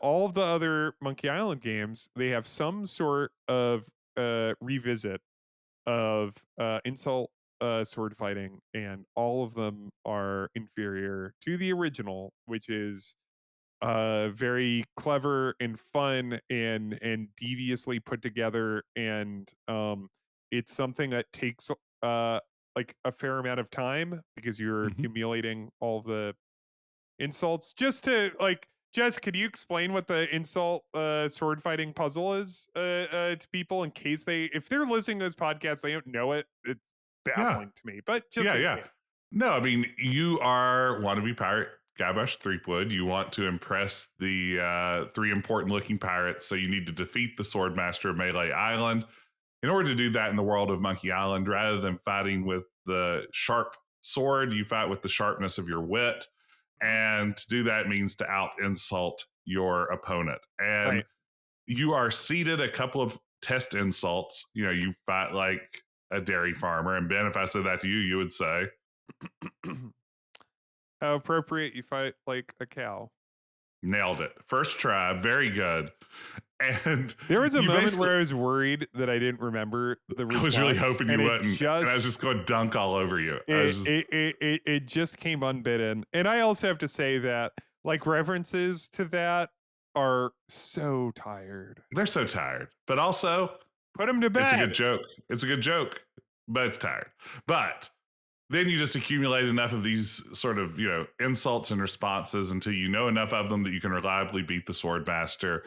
all of the other Monkey Island games, they have some sort of revisit of insult sword fighting, and all of them are inferior to the original, which is very clever and fun and deviously put together, and it's something that takes like a fair amount of time because you're Mhm. accumulating all the insults. Just to like, Jess, could you explain what the insult sword fighting puzzle is to people in case if they're listening to this podcast, they don't know it? It's Yeah, baffling to me, but just yeah, in yeah. case. No, I mean, you are wannabe pirate Gabash Threepwood. You want to impress the three important looking pirates, so you need to defeat the Swordmaster of Melee Island. In order to do that in the world of Monkey Island, rather than fighting with the sharp sword, you fight with the sharpness of your wit. And to do that means to out insult your opponent. And Right. you are seated a couple of test insults. You fight like a dairy farmer. And Ben, if I said that to you, you would say, How appropriate you fight like a cow. nailed it. First try, very good. And There was a you moment basically, where I was worried that I didn't remember the I was really response, hoping you and wouldn't. And I was just going to dunk all over you. I was just, it just came unbidden. And I also have to say that like references to that are so tired. they're so tired. But also, Put them to it's a good bed. joke. It's a good joke, but it's tired. But then you just accumulate enough of these sort of, insults and responses until you know enough of them that you can reliably beat the Swordmaster.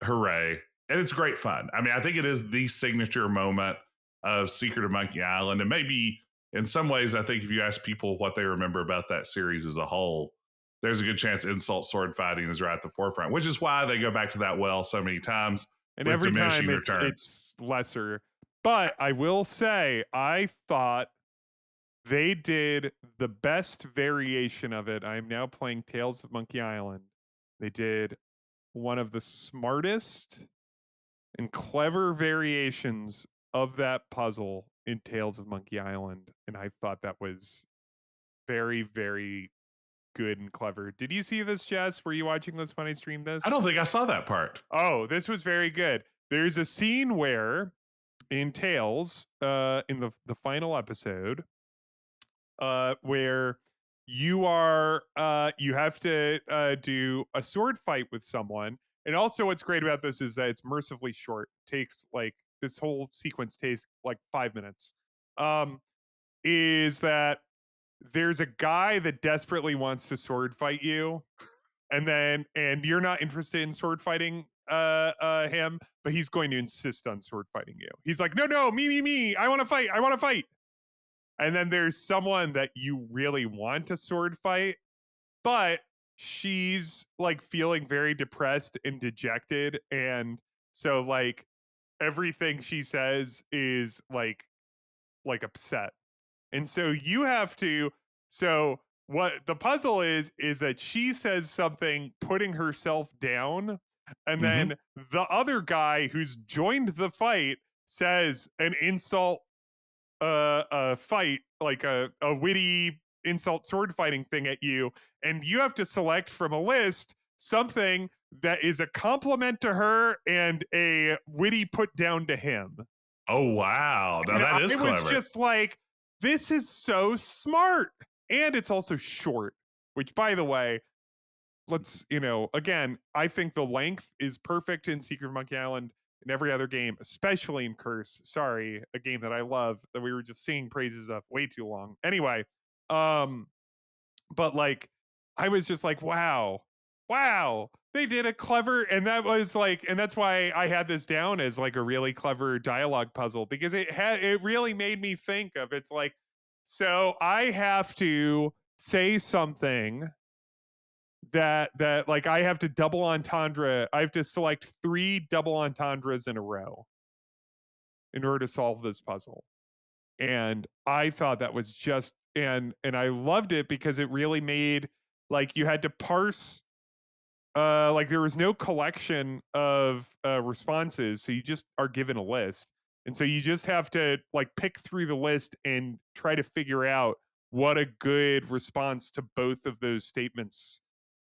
Hooray. And it's great fun. I mean, I think it is the signature moment of Secret of Monkey Island. And maybe in some ways, I think if you ask people what they remember about that series as a whole, there's a good chance insult sword fighting is right at the forefront, which is why they go back to that well so many times And with every diminishing time returns. it's lesser. But I will say I thought they did the best variation of it. I am now playing Tales of Monkey Island. They did one of the smartest and clever variations of that puzzle in Tales of Monkey Island. And I thought that was very, very good and clever. Did you see this, Jess? Were you watching this when I streamed I this? don't think I saw that part. Oh, this was very good. There's a scene where in Tales, in the final episode, where you have to do a sword fight with someone, And also, what's great about this is that it's mercifully short. Takes like this whole sequence takes like 5 minutes. Um, is that there's a guy that desperately wants to sword fight you, and you're not interested in sword fighting him, but he's going to insist on sword fighting you. He's like, no, me, I want to fight, I want to fight. And then there's someone that you really want to sword fight, but she's like feeling very depressed and dejected, and so like everything she says is like upset, and so you have to. So what the puzzle is that she says something putting herself down, and Hmm. then the other guy who's joined the fight says an insult, a fight, like a witty insult sword fighting thing at you, and you have to select from a list something that is a compliment to her and a witty put down to him. Oh wow, now And that is I was clever. just like, this is so smart. And it's also short, which, by the way, let's, again, I think the length is perfect in Secret of Monkey Island and every other game, especially in Curse. Sorry, a game that I love that we were just singing praises of way too long. Anyway, um, but like, I was just like, wow, they did a clever, and that was like, and that's why I had this down as like a really clever dialogue puzzle, because it really made me think of, it's like, so I have to say something that like I have to double entendre. I have to select 3 double entendres in a row in order to solve this puzzle. And I thought that was just, and I loved it because it really made, like, you had to parse, like there was no collection of responses, so you just are given a list. And so you just have to like pick through the list and try to figure out what a good response to both of those statements,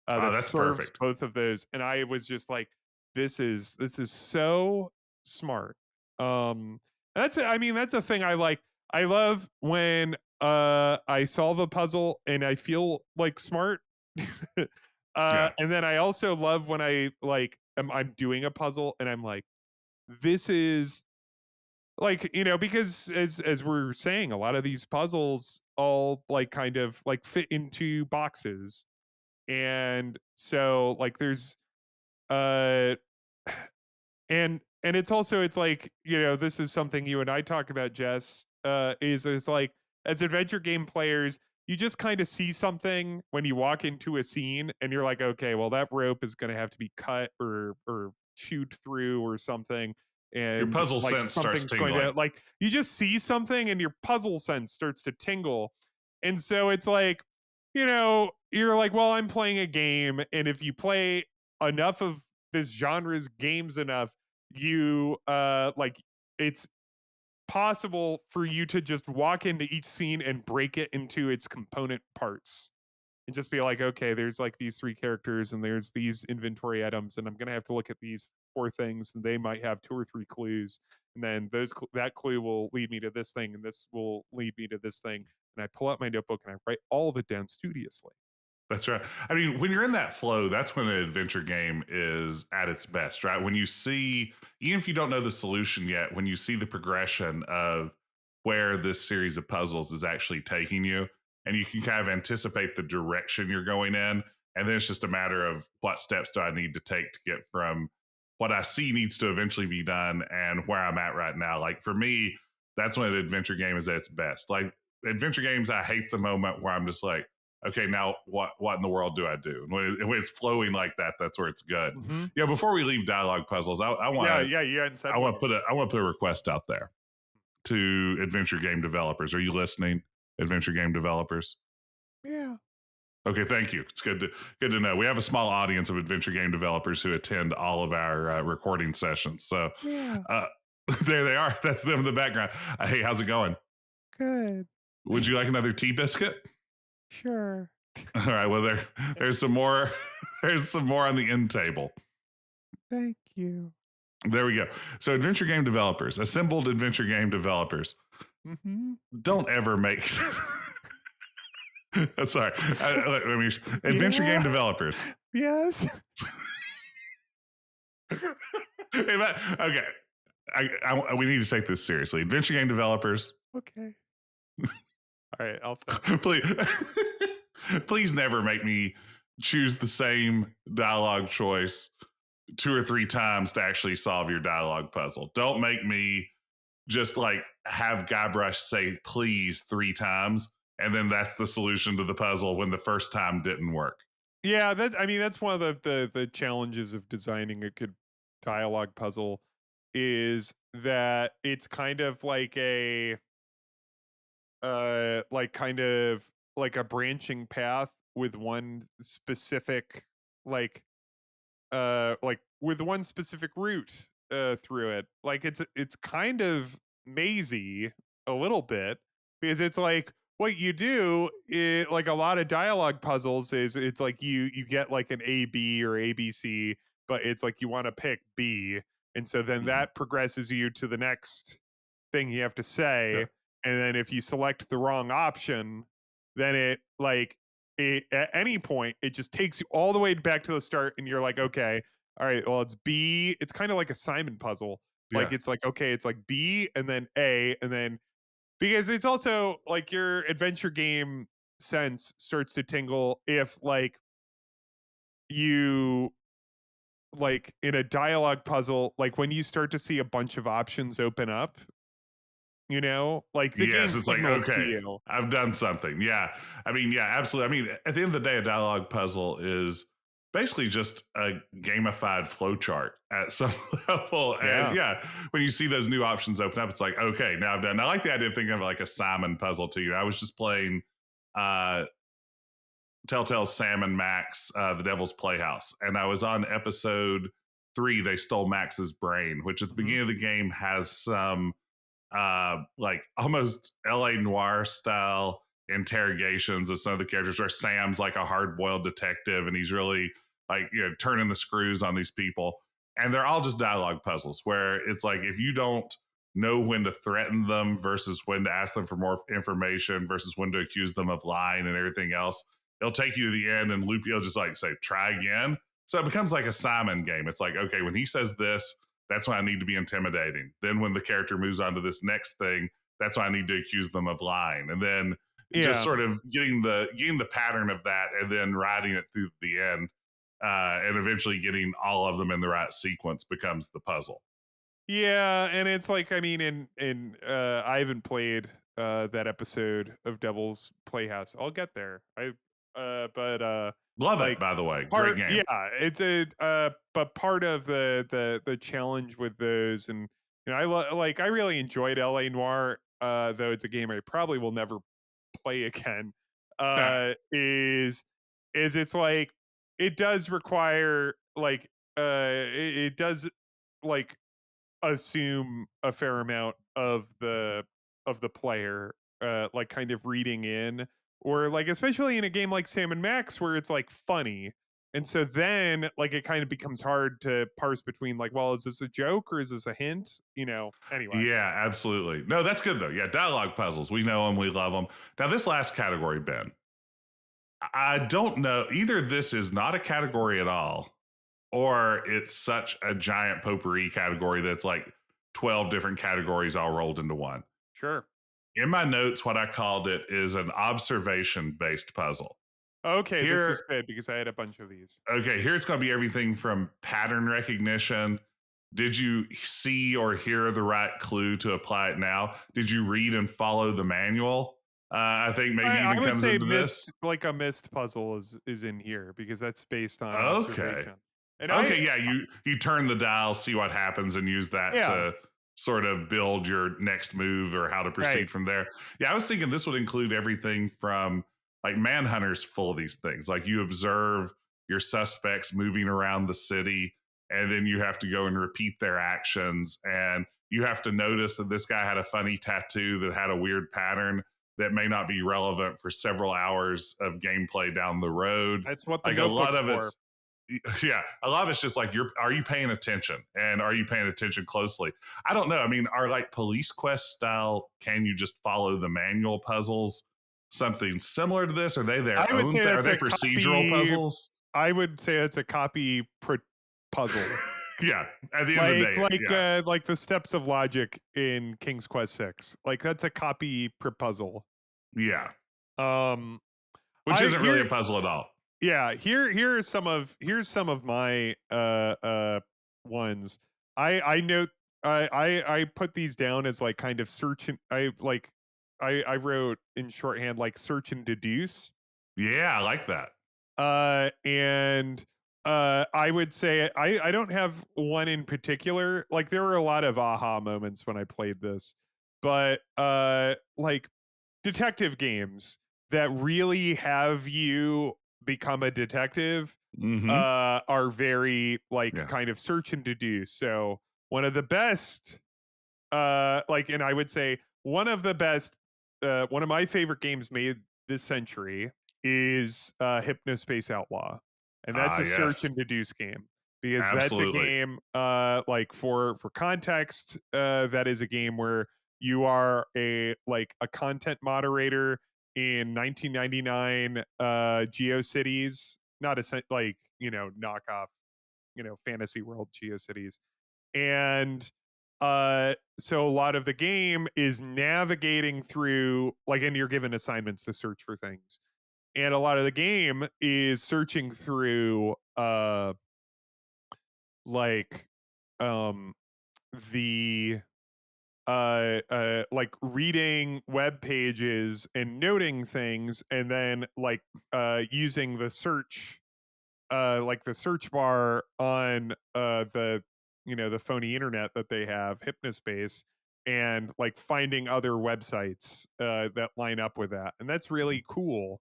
Oh, that that's serves perfect. both of those. And I was just like, this is so smart. I mean, that's a thing I like. I love when I solve a puzzle and I feel like smart. Yeah. And then I also love when I like I'm doing a puzzle and I'm like, this is like, because as we're saying, a lot of these puzzles all like kind of like fit into boxes. And so like there's uh and it's also, it's like, this is something you and I talk about, Jess, is like, as adventure game players, you just kind of see something when you walk into a scene and you're like, okay, well, that rope is going to have to be cut or chewed through or something, Your and puzzle like sense starts something's going to, tingling. like, you just see something and your puzzle sense starts to tingle. And so it's like, you're like, well, I'm playing a game, and if you play enough of this genre's games enough, you like, it's possible for you to just walk into each scene and break it into its component parts and just be like, okay, there's like these 3 characters and there's these inventory items, and I'm gonna have to look at these 4 things, and they might have 2 or 3 clues, and then that clue will lead me to this thing, and this will lead me to this thing, and I pull out my notebook and I write all of it down studiously. That's right. I mean, when you're in that flow, that's when an adventure game is at its best, right? When you see, even if you don't know the solution yet, when you see the progression of where this series of puzzles is actually taking you, and you can kind of anticipate the direction you're going in. And then it's just a matter of what steps do I need to take to get from what I see needs to eventually be done and where I'm at right now. Like for me, that's when an adventure game is at its best. Like adventure games, I hate the moment where I'm just like, okay, now what in the world do I do? And when it's flowing like that, that's where it's good. Mm-hmm. Yeah. Before we leave dialogue puzzles, I want Yeah, to yeah, you hadn't said I want one to yet. put a request out there to adventure game developers. Are you listening, adventure game developers? Yeah, Okay, thank you. It's good to know. We have a small audience of adventure game developers who attend all of our recording sessions. So yeah, uh, there they are. That's them in the background. Hey, how's it going? good, Would you like another tea biscuit? sure. All right. Well, there's some more. There's some more on the end table. Thank you. There we go. So, adventure game developers, assembled adventure game developers, Mm-hmm. don't ever make. Sorry. Let me. Adventure Yeah. game developers. Yes. Okay, we need to take this seriously. Adventure game developers, Okay. All right, I'll stop. please, please never make me choose the same dialogue choice two or three times to actually solve your dialogue puzzle. Don't make me just like have Guybrush say please three times, and then that's the solution to the puzzle when the first time didn't work. Yeah, that's one of the challenges of designing a good dialogue puzzle is that it's kind of like a like kind of like a branching path with one specific like like with one specific route through it. Like it's kind of mazy a little bit because it's like what you do like a lot of dialogue puzzles is it's like you get like an AB or ABC, but it's like you want to pick B, and so then Mhm. that progresses you to the next thing you have to say, Sure. and then if you select the wrong option, then it like it, at any point it just takes you all the way back to the start, and you're like, okay, all right, well, it's B. It's kind of like a Simon puzzle. Like Yeah. it's like okay, it's like B and then A and then because it's also like your adventure game sense starts to tingle if like you like in a dialogue puzzle, like when you start to see a bunch of options open up, like the game Yes, it's like, signals to okay, you. I've done something. Yeah. I mean, yeah, absolutely. I mean, at the end of the day, a dialogue puzzle is basically just a gamified flowchart at some level. And Yeah. yeah, when you see those new options open up, it's like, okay, now I've done. I like the idea of thinking of like a Simon puzzle too. I was just playing uh Telltale Sam and Max, The Devil's Playhouse, and I was on episode 3. They stole Max's brain, which at the Hmm. beginning of the game has some like almost LA noir style interrogations of some of the characters where Sam's like a hard boiled detective and he's really like, turning the screws on these people. And they're all just dialogue puzzles where it's like if you don't know when to threaten them versus when to ask them for more information versus when to accuse them of lying and everything else, it'll take you to the end and loop you'll just like say, try again. So it becomes like a Simon game. It's like, okay, when he says this, that's why I need to be intimidating. Then when the character moves on to this next thing, that's why I need to accuse them of lying. And then just Yeah. sort of getting the pattern of that and then riding it through the end, and eventually getting all of them in the right sequence becomes the puzzle. Yeah, and it's like in I haven't played that episode of Devil's Playhouse. I'll get there. But Love it, like by the way. Great part game. yeah, it's a but part of the challenge with those, and like I really enjoyed LA Noire, though it's a game I probably will never play again. Is it's like it does require like it does like assume a fair amount of the player like kind of reading in, or like especially in a game like Sam and Max where it's like funny, and so then like it kind of becomes hard to parse between like, well, is this a joke or is this a hint, anyway. Yeah, absolutely. No, that's good though. Yeah, dialogue puzzles. We know them, we love them. Now, this last category, Ben, I don't know. Either this is not a category at all, or it's such a giant potpourri category that's like 12 different categories all rolled into one. Sure. In my notes, what I called it is an observation based puzzle. Okay, this Here, is good because I had a bunch of these. okay, here it's going to be everything from pattern recognition. Did you see or hear the right clue to apply it now? Did you read and follow the manual? I think maybe I even would comes say into this. missed puzzle is in here because that's based on Okay. observation. And I Okay, yeah, you turn the dial, see what happens, and use that yeah, to sort of build your next move or how to right. proceed from there. Yeah, I was thinking this would include everything from like Manhunter's full of these things. Like you observe your suspects moving around the city, and then you have to go and repeat their actions. And you have to notice that this guy had a funny tattoo that had a weird pattern that may not be relevant for several hours of gameplay down the road. That's what the Like a lot notebook's of for. it's yeah, a lot of it's just like are you paying attention and are you paying attention closely? I don't know. I mean, are like police quest style, can you just follow the manual puzzles something similar to this? Are they I their would own say are that's they a procedural copy puzzles? I would say that's a copy puzzle. Yeah. At the end of the day, yeah. Like the steps of logic in King's Quest 6. Like that's a copy per puzzle. Yeah. Um Which I isn't really a here puzzle at all. Yeah, here's some of my ones. I note I put these down as like kind of search and I wrote in shorthand like search and deduce. Yeah, I like that. And I would say I don't have one in particular. Like there were a lot of aha moments when I played this, but like detective games that really have you become a detective Mhm. are very like Yeah. kind of search and deduce. So one of the best and I would say one of my favorite games made this century is Hypnospace Outlaw, and that's Ah, a search yes. and deduce game because that's a Absolutely. game like for context that is a game where you are a content moderator in 1999 GeoCities, not like knockoff fantasy world GeoCities, and so a lot of the game is navigating through and you're given assignments to search for things, and a lot of the game is searching through like um the like reading web pages and noting things, and then using the search like the search bar on the the phony internet that they have, Hypnospace, and like finding other websites that line up with that, and that's really cool.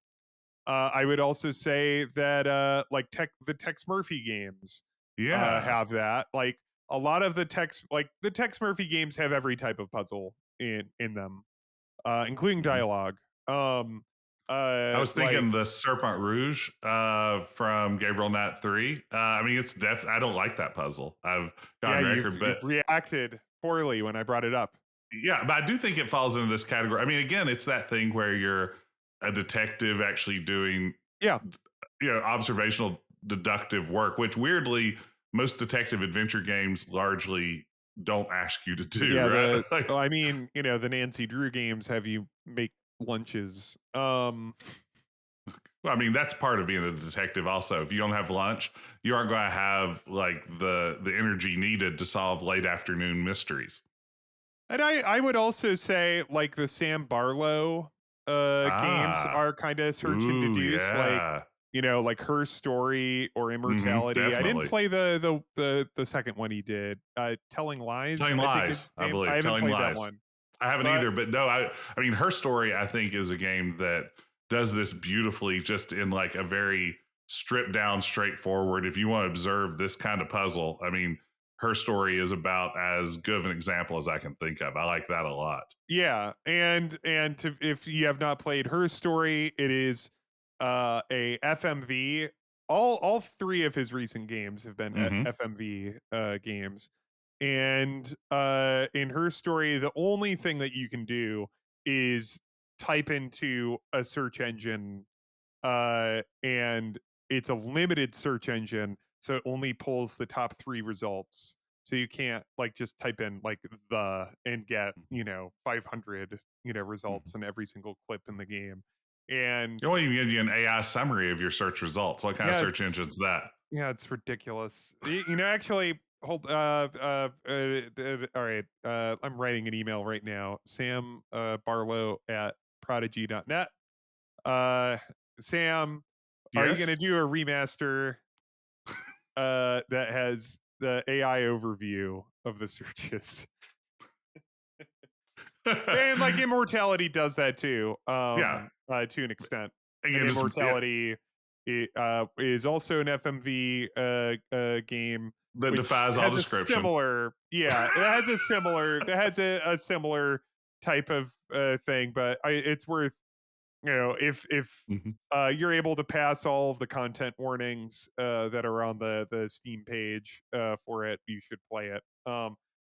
I would also say that the Tex Murphy games Yeah. have that. Like a lot of the Tex Murphy games have every type of puzzle in them, including Mhm. dialogue. Um, I was like thinking the Serpent Rouge from Gabriel Nat 3. I mean, it's I don't like that puzzle. I've Yeah, gone record, but you've reacted poorly when I brought it up. yeah, but I do think it falls into this category. I mean, again, it's that thing where you're a detective actually doing, Yeah, observational deductive work, which weirdly most detective adventure games largely don't ask you to do, yeah. right? Like, I mean, the Nancy Drew games have you make lunches. well, I mean, that's part of being a detective. Also, if you don't have lunch, you aren't going to have like the energy needed to solve late afternoon mysteries. And I would also say like the Sam Barlow games Ah, are kind of search and ooh, deduce, like yeah, like Her Story or Immortality. I didn't definitely. play the second one he did, Telling Lies, Telling I think is lies, his I name. I believe. haven't Telling played that lies. one, I haven't but either, but no, I mean, her story, I think, is a game that does this beautifully, just in like a very stripped down, straightforward. If you want to observe this kind of puzzle, I mean, her story is about as good of an example as I can think of. I like that a lot. yeah, if you have not played Her Story, it is a FMV. All three of his recent games have been Mm-hmm. FMV games. And in Her Story, the only thing that you can do is type into a search engine, and it's a limited search engine, so it only pulls the top 3 results. So you can't just type in the and get 500 Mm-hmm. results in every single clip in the game. And It won't even give you an AI summary of your search results. What kind of yeah, search engine's that? it's ridiculous. Actually, hold all right, I'm writing an email right now. Sam Barlow at prodigy.net. uh Sam, are you going to Yes. do a remaster that has the AI overview of the searches? And Immortality does that too, Yeah. to an extent. And Again, just yeah, Immortality is also an FMV game, that which defies all has a description. similar, it has a similar type of thing, but it's worth, if Mhm. you're able to pass all of the content warnings that are on the Steam page for it, you should play it.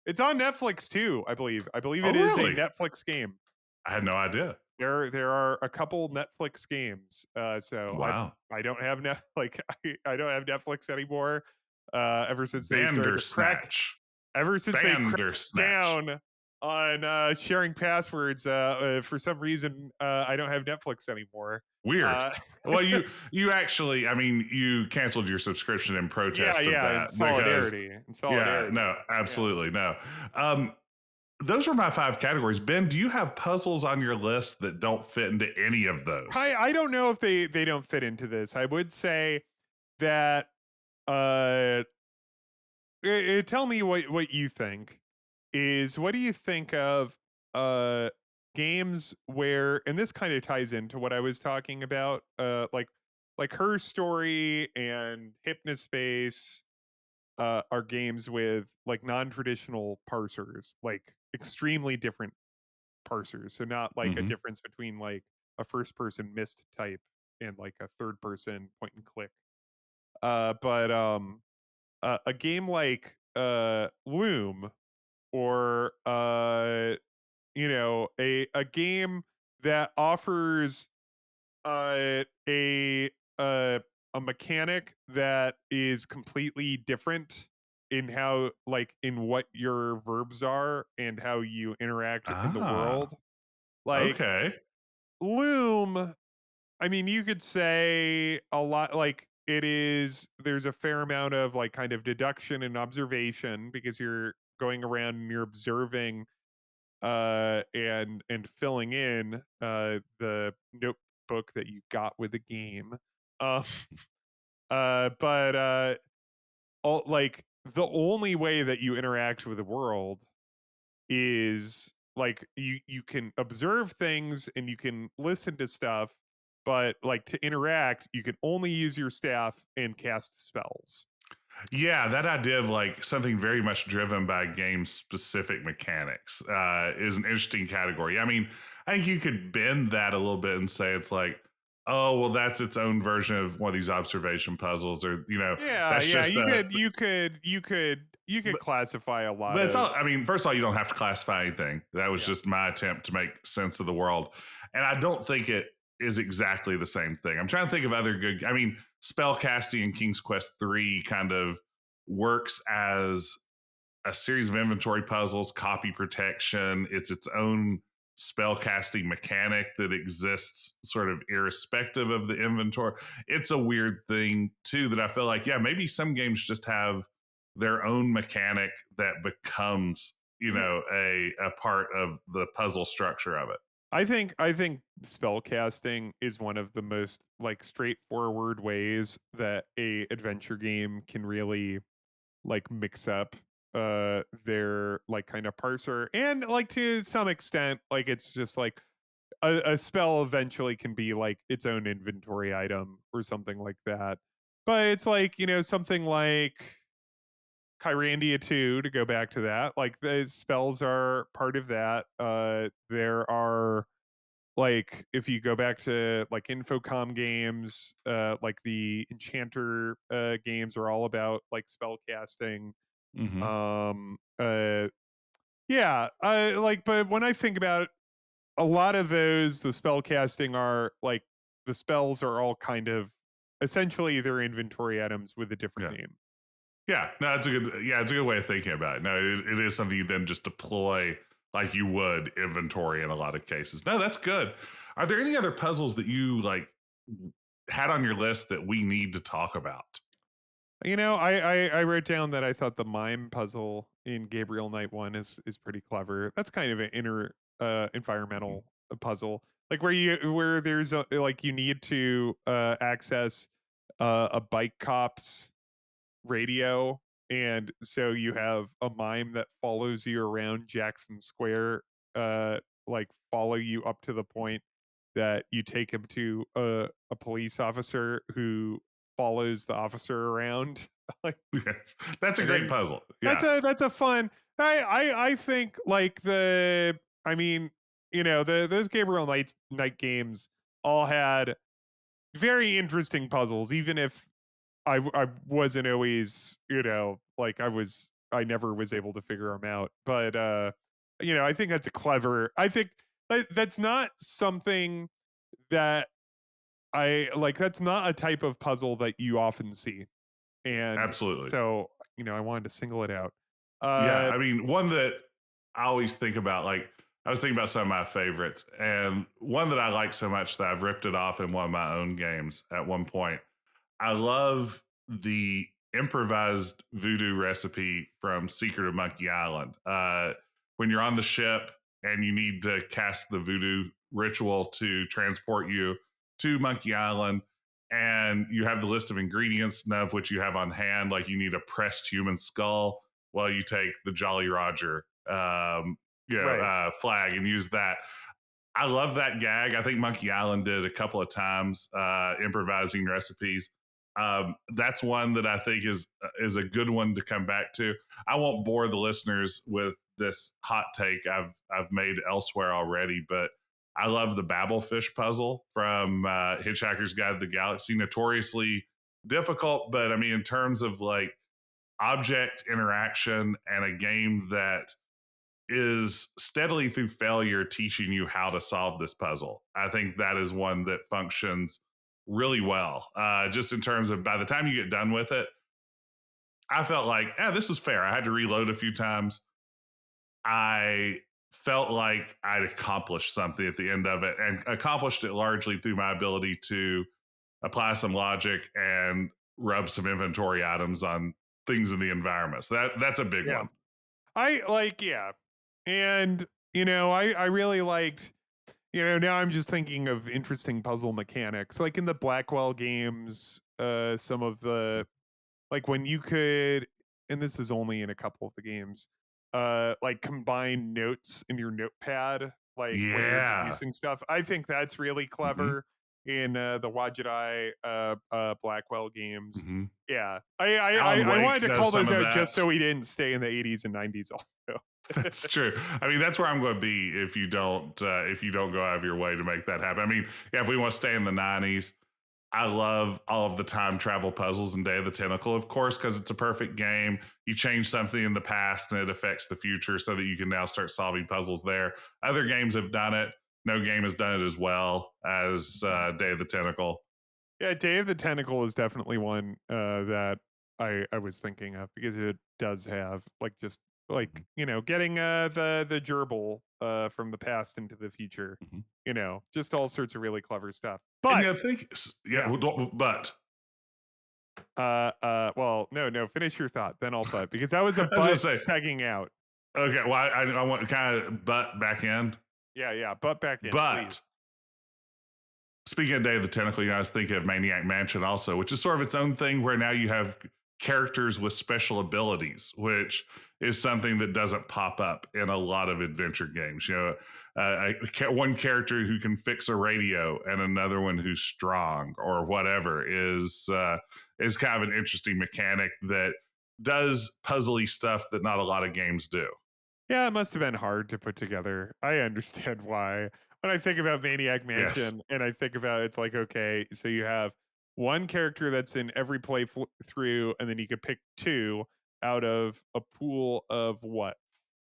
It's on Netflix too, I believe. I believe Oh, it is a really? Netflix game. I had no idea. There are a couple Netflix games. So Wow. I don't have I don't have Netflix anymore. Ever since they started to crack, Bandersnatch. ever since they cracked Bandersnatch. down on sharing passwords. For some reason, I don't have Netflix anymore. Weird. Uh, Well, you actually, I mean, you canceled your subscription in yeah, protest of yeah, in that because, solidarity, in yeah, solidarity. no, Yeah. absolutely no. Um, those were my 5 categories. Ben, do you have puzzles on your list that don't fit into any of those? I don't know if they don't fit into this. I would say that uh tell me what you think is what do you think of uh games where, and this kind of ties into what I was talking about, like Her Story and Hypnospace are games with like non-traditional parsers, like extremely different parsers. So not like a Mhm. difference between like a first person mist type and like a third person point and click. But a game like Loom, or a game that offers a a mechanic that is completely different in how, like, in what your verbs are and how you interact in the Ah, world. Like okay. Loom, I mean, you could say a lot, like there's a fair amount of like kind of deduction and observation because you're going around and you're observing and filling in the notebook that you got with the game. Um but all like the only way that you interact with the world is like you can observe things and you can listen to stuff, but like to interact you can only use your staff and cast spells. Yeah, that idea of like something very much driven by game specific mechanics is an interesting category. I mean, I think you could bend that a little bit and say it's like, oh, well, that's its own version of one of these observation puzzles, or Yeah, that's yeah, just a. you could classify a lot But it's all. of. I mean, first of all, you don't have to classify anything. That was Yeah. just my attempt to make sense of the world, and I don't think it is exactly the same thing. I'm trying to think of other good. I mean, spellcasting in King's Quest 3 kind of works as a series of inventory puzzles, copy protection. It's its own spellcasting mechanic that exists sort of irrespective of the inventory. It's a weird thing too that I feel like, yeah, maybe some games just have their own mechanic that becomes, a part of the puzzle structure of it. I think spell casting is one of the most like straightforward ways that a adventure game can really like mix up their like kind of parser, and like to some extent like it's just like a spell eventually can be like its own inventory item or something like that. But it's like, something like Kyrandia 2, to go back to that, like the spells are part of that. There are, like, if you go back to like Infocom games, like the Enchanter games are all about like spell casting. Mm-hmm. Um yeah, but when I think about a lot of those, the spell casting are like the spells are all kind of essentially their inventory items with a different Yeah. name. Yeah, no, it's a good way of thinking about it. No, it is something you then just deploy like you would inventory in a lot of cases. No, that's good. Are there any other puzzles that you like had on your list that we need to talk about? I wrote down that I thought the mime puzzle in Gabriel Knight 1 is pretty clever. That's kind of an inner Mhm. environmental puzzle. Like where there's like you need to access a bike cop's radio, and so you have a mime that follows you around Jackson Square, like follow you up to the point that you take him to a police officer who follows the officer around. Like, Yes, that's a and great then puzzle. that's Yeah, a fun. I think like I mean, those Gabriel Knight games all had very interesting puzzles, even if I wasn't always, like I never was able to figure them out. But I think that's a clever. I think that's not something that I like. That's not a type of puzzle that you often see And Absolutely. so, I wanted to single it out. Yeah, Uh, I mean, one that I always think about, like, I was thinking about some of my favorites, and one that I like so much that I've ripped it off in one of my own games at one point. I love the improvised voodoo recipe from Secret of Monkey Island. When you're on the ship and you need to cast the voodoo ritual to transport you to Monkey Island, and you have the list of ingredients, none of which you have on hand, like you need a pressed human skull. Well, you take the Jolly Roger, right. flag and use that. I love that gag. I think Monkey Island did a couple of times improvising recipes. That's one that I think is a good one to come back to. I won't bore the listeners with this hot take I've made elsewhere already, but I love the Babelfish puzzle from Hitchhiker's Guide to the Galaxy. Notoriously difficult, but I mean, in terms of like object interaction and a game that is steadily through failure teaching you how to solve this puzzle. I think that is one that functions really well. Just in terms of by the time you get done with it, I felt like, this is fair. I had to reload a few times. I felt like I'd accomplished something at the end of it and accomplished it largely through my ability to apply some logic and rub some inventory items on things in the environment. So that's a big Yeah. one. Yeah. And, I really liked, now I'm just thinking of interesting puzzle mechanics. Like in the Blackwell games, some of the, like when you could, and this is only in a couple of the games, like combine notes in your notepad, like when you're Yeah. deducing stuff. I think that's really Hmm. clever in the Wajidai Blackwell games. Hmm. Yeah, I Alan wanted Wake to does call some those of out just that. so we didn't stay in the 80s and 90s. Also, That's true. I mean, that's where I'm going to be if you don't go out of your way to make that happen. I mean, yeah, if we want to stay in the '90s, I love all of the time travel puzzles in Day of the Tentacle, of course, because it's a perfect game. You change something in the past and it affects the future, so that you can now start solving puzzles there. Other games have done it. No game has done it as well as Day of the Tentacle. yeah, Day of the Tentacle is definitely one that I was thinking of because it does have like just like Mhm, getting the gerbil from the past into the future, mhm. just all sorts of really clever stuff. And But I think, yeah, yeah, but well, no, finish your thought, then I'll butt because that was a I was going to butt say, segging out. okay, well, I want to kind of butt back in. Yeah, butt back in, please. But speaking of Day of the Tentacle, I was thinking of Maniac Mansion also, which is sort of its own thing where now you have characters with special abilities, which is something that doesn't pop up in a lot of adventure games. One character who can fix a radio and another one who's strong or whatever is kind of an interesting mechanic that does puzzly stuff that not a lot of games do. Yeah, it must have been hard to put together. I understand why. When I think about Maniac Yes. Mansion and I think about it's like, okay, so you have one character that's in every through, and then you could pick two out of a pool of what,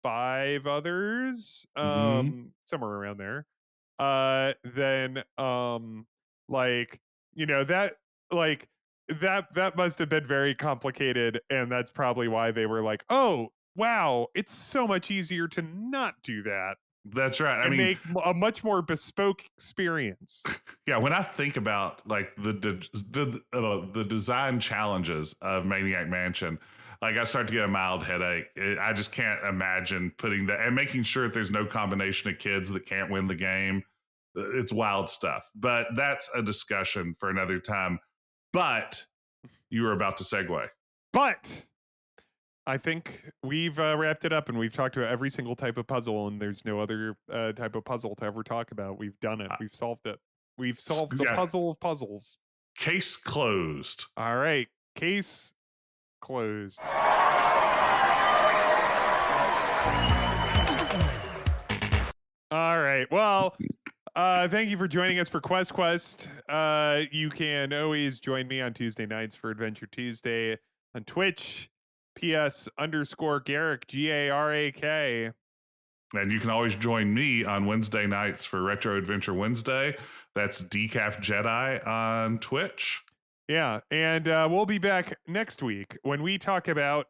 five others? Hmm. Somewhere around there. Then like, that like that must have been very complicated, and that's probably why they were like, oh wow, it's so much easier to not do that That's right. I and mean, make a much more bespoke experience. yeah, when I think about like the design challenges of Maniac Mansion, like I start to get a mild headache. I just can't imagine putting that and making sure that there's no combination of kids that can't win the game. It's wild stuff, but that's a discussion for another time. But you were about to segue. But I think we've wrapped it up and we've talked about every single type of puzzle, and there's no other type of puzzle to ever talk about. We've done it. Uh, We've solved it. We've solved the yeah, puzzle of puzzles. case closed. All right. Case closed. All right. Well, thank you for joining us for Quest. You can always join me on Tuesday nights for Adventure Tuesday on Twitch. PS_Garrick, GARAK. And you can always join me on Wednesday nights for Retro Adventure Wednesday. That's Decaf Jedi on Twitch. Yeah, and we'll be back next week when we talk about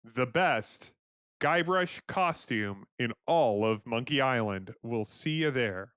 the best Guybrush costume in all of Monkey Island. We'll see you there.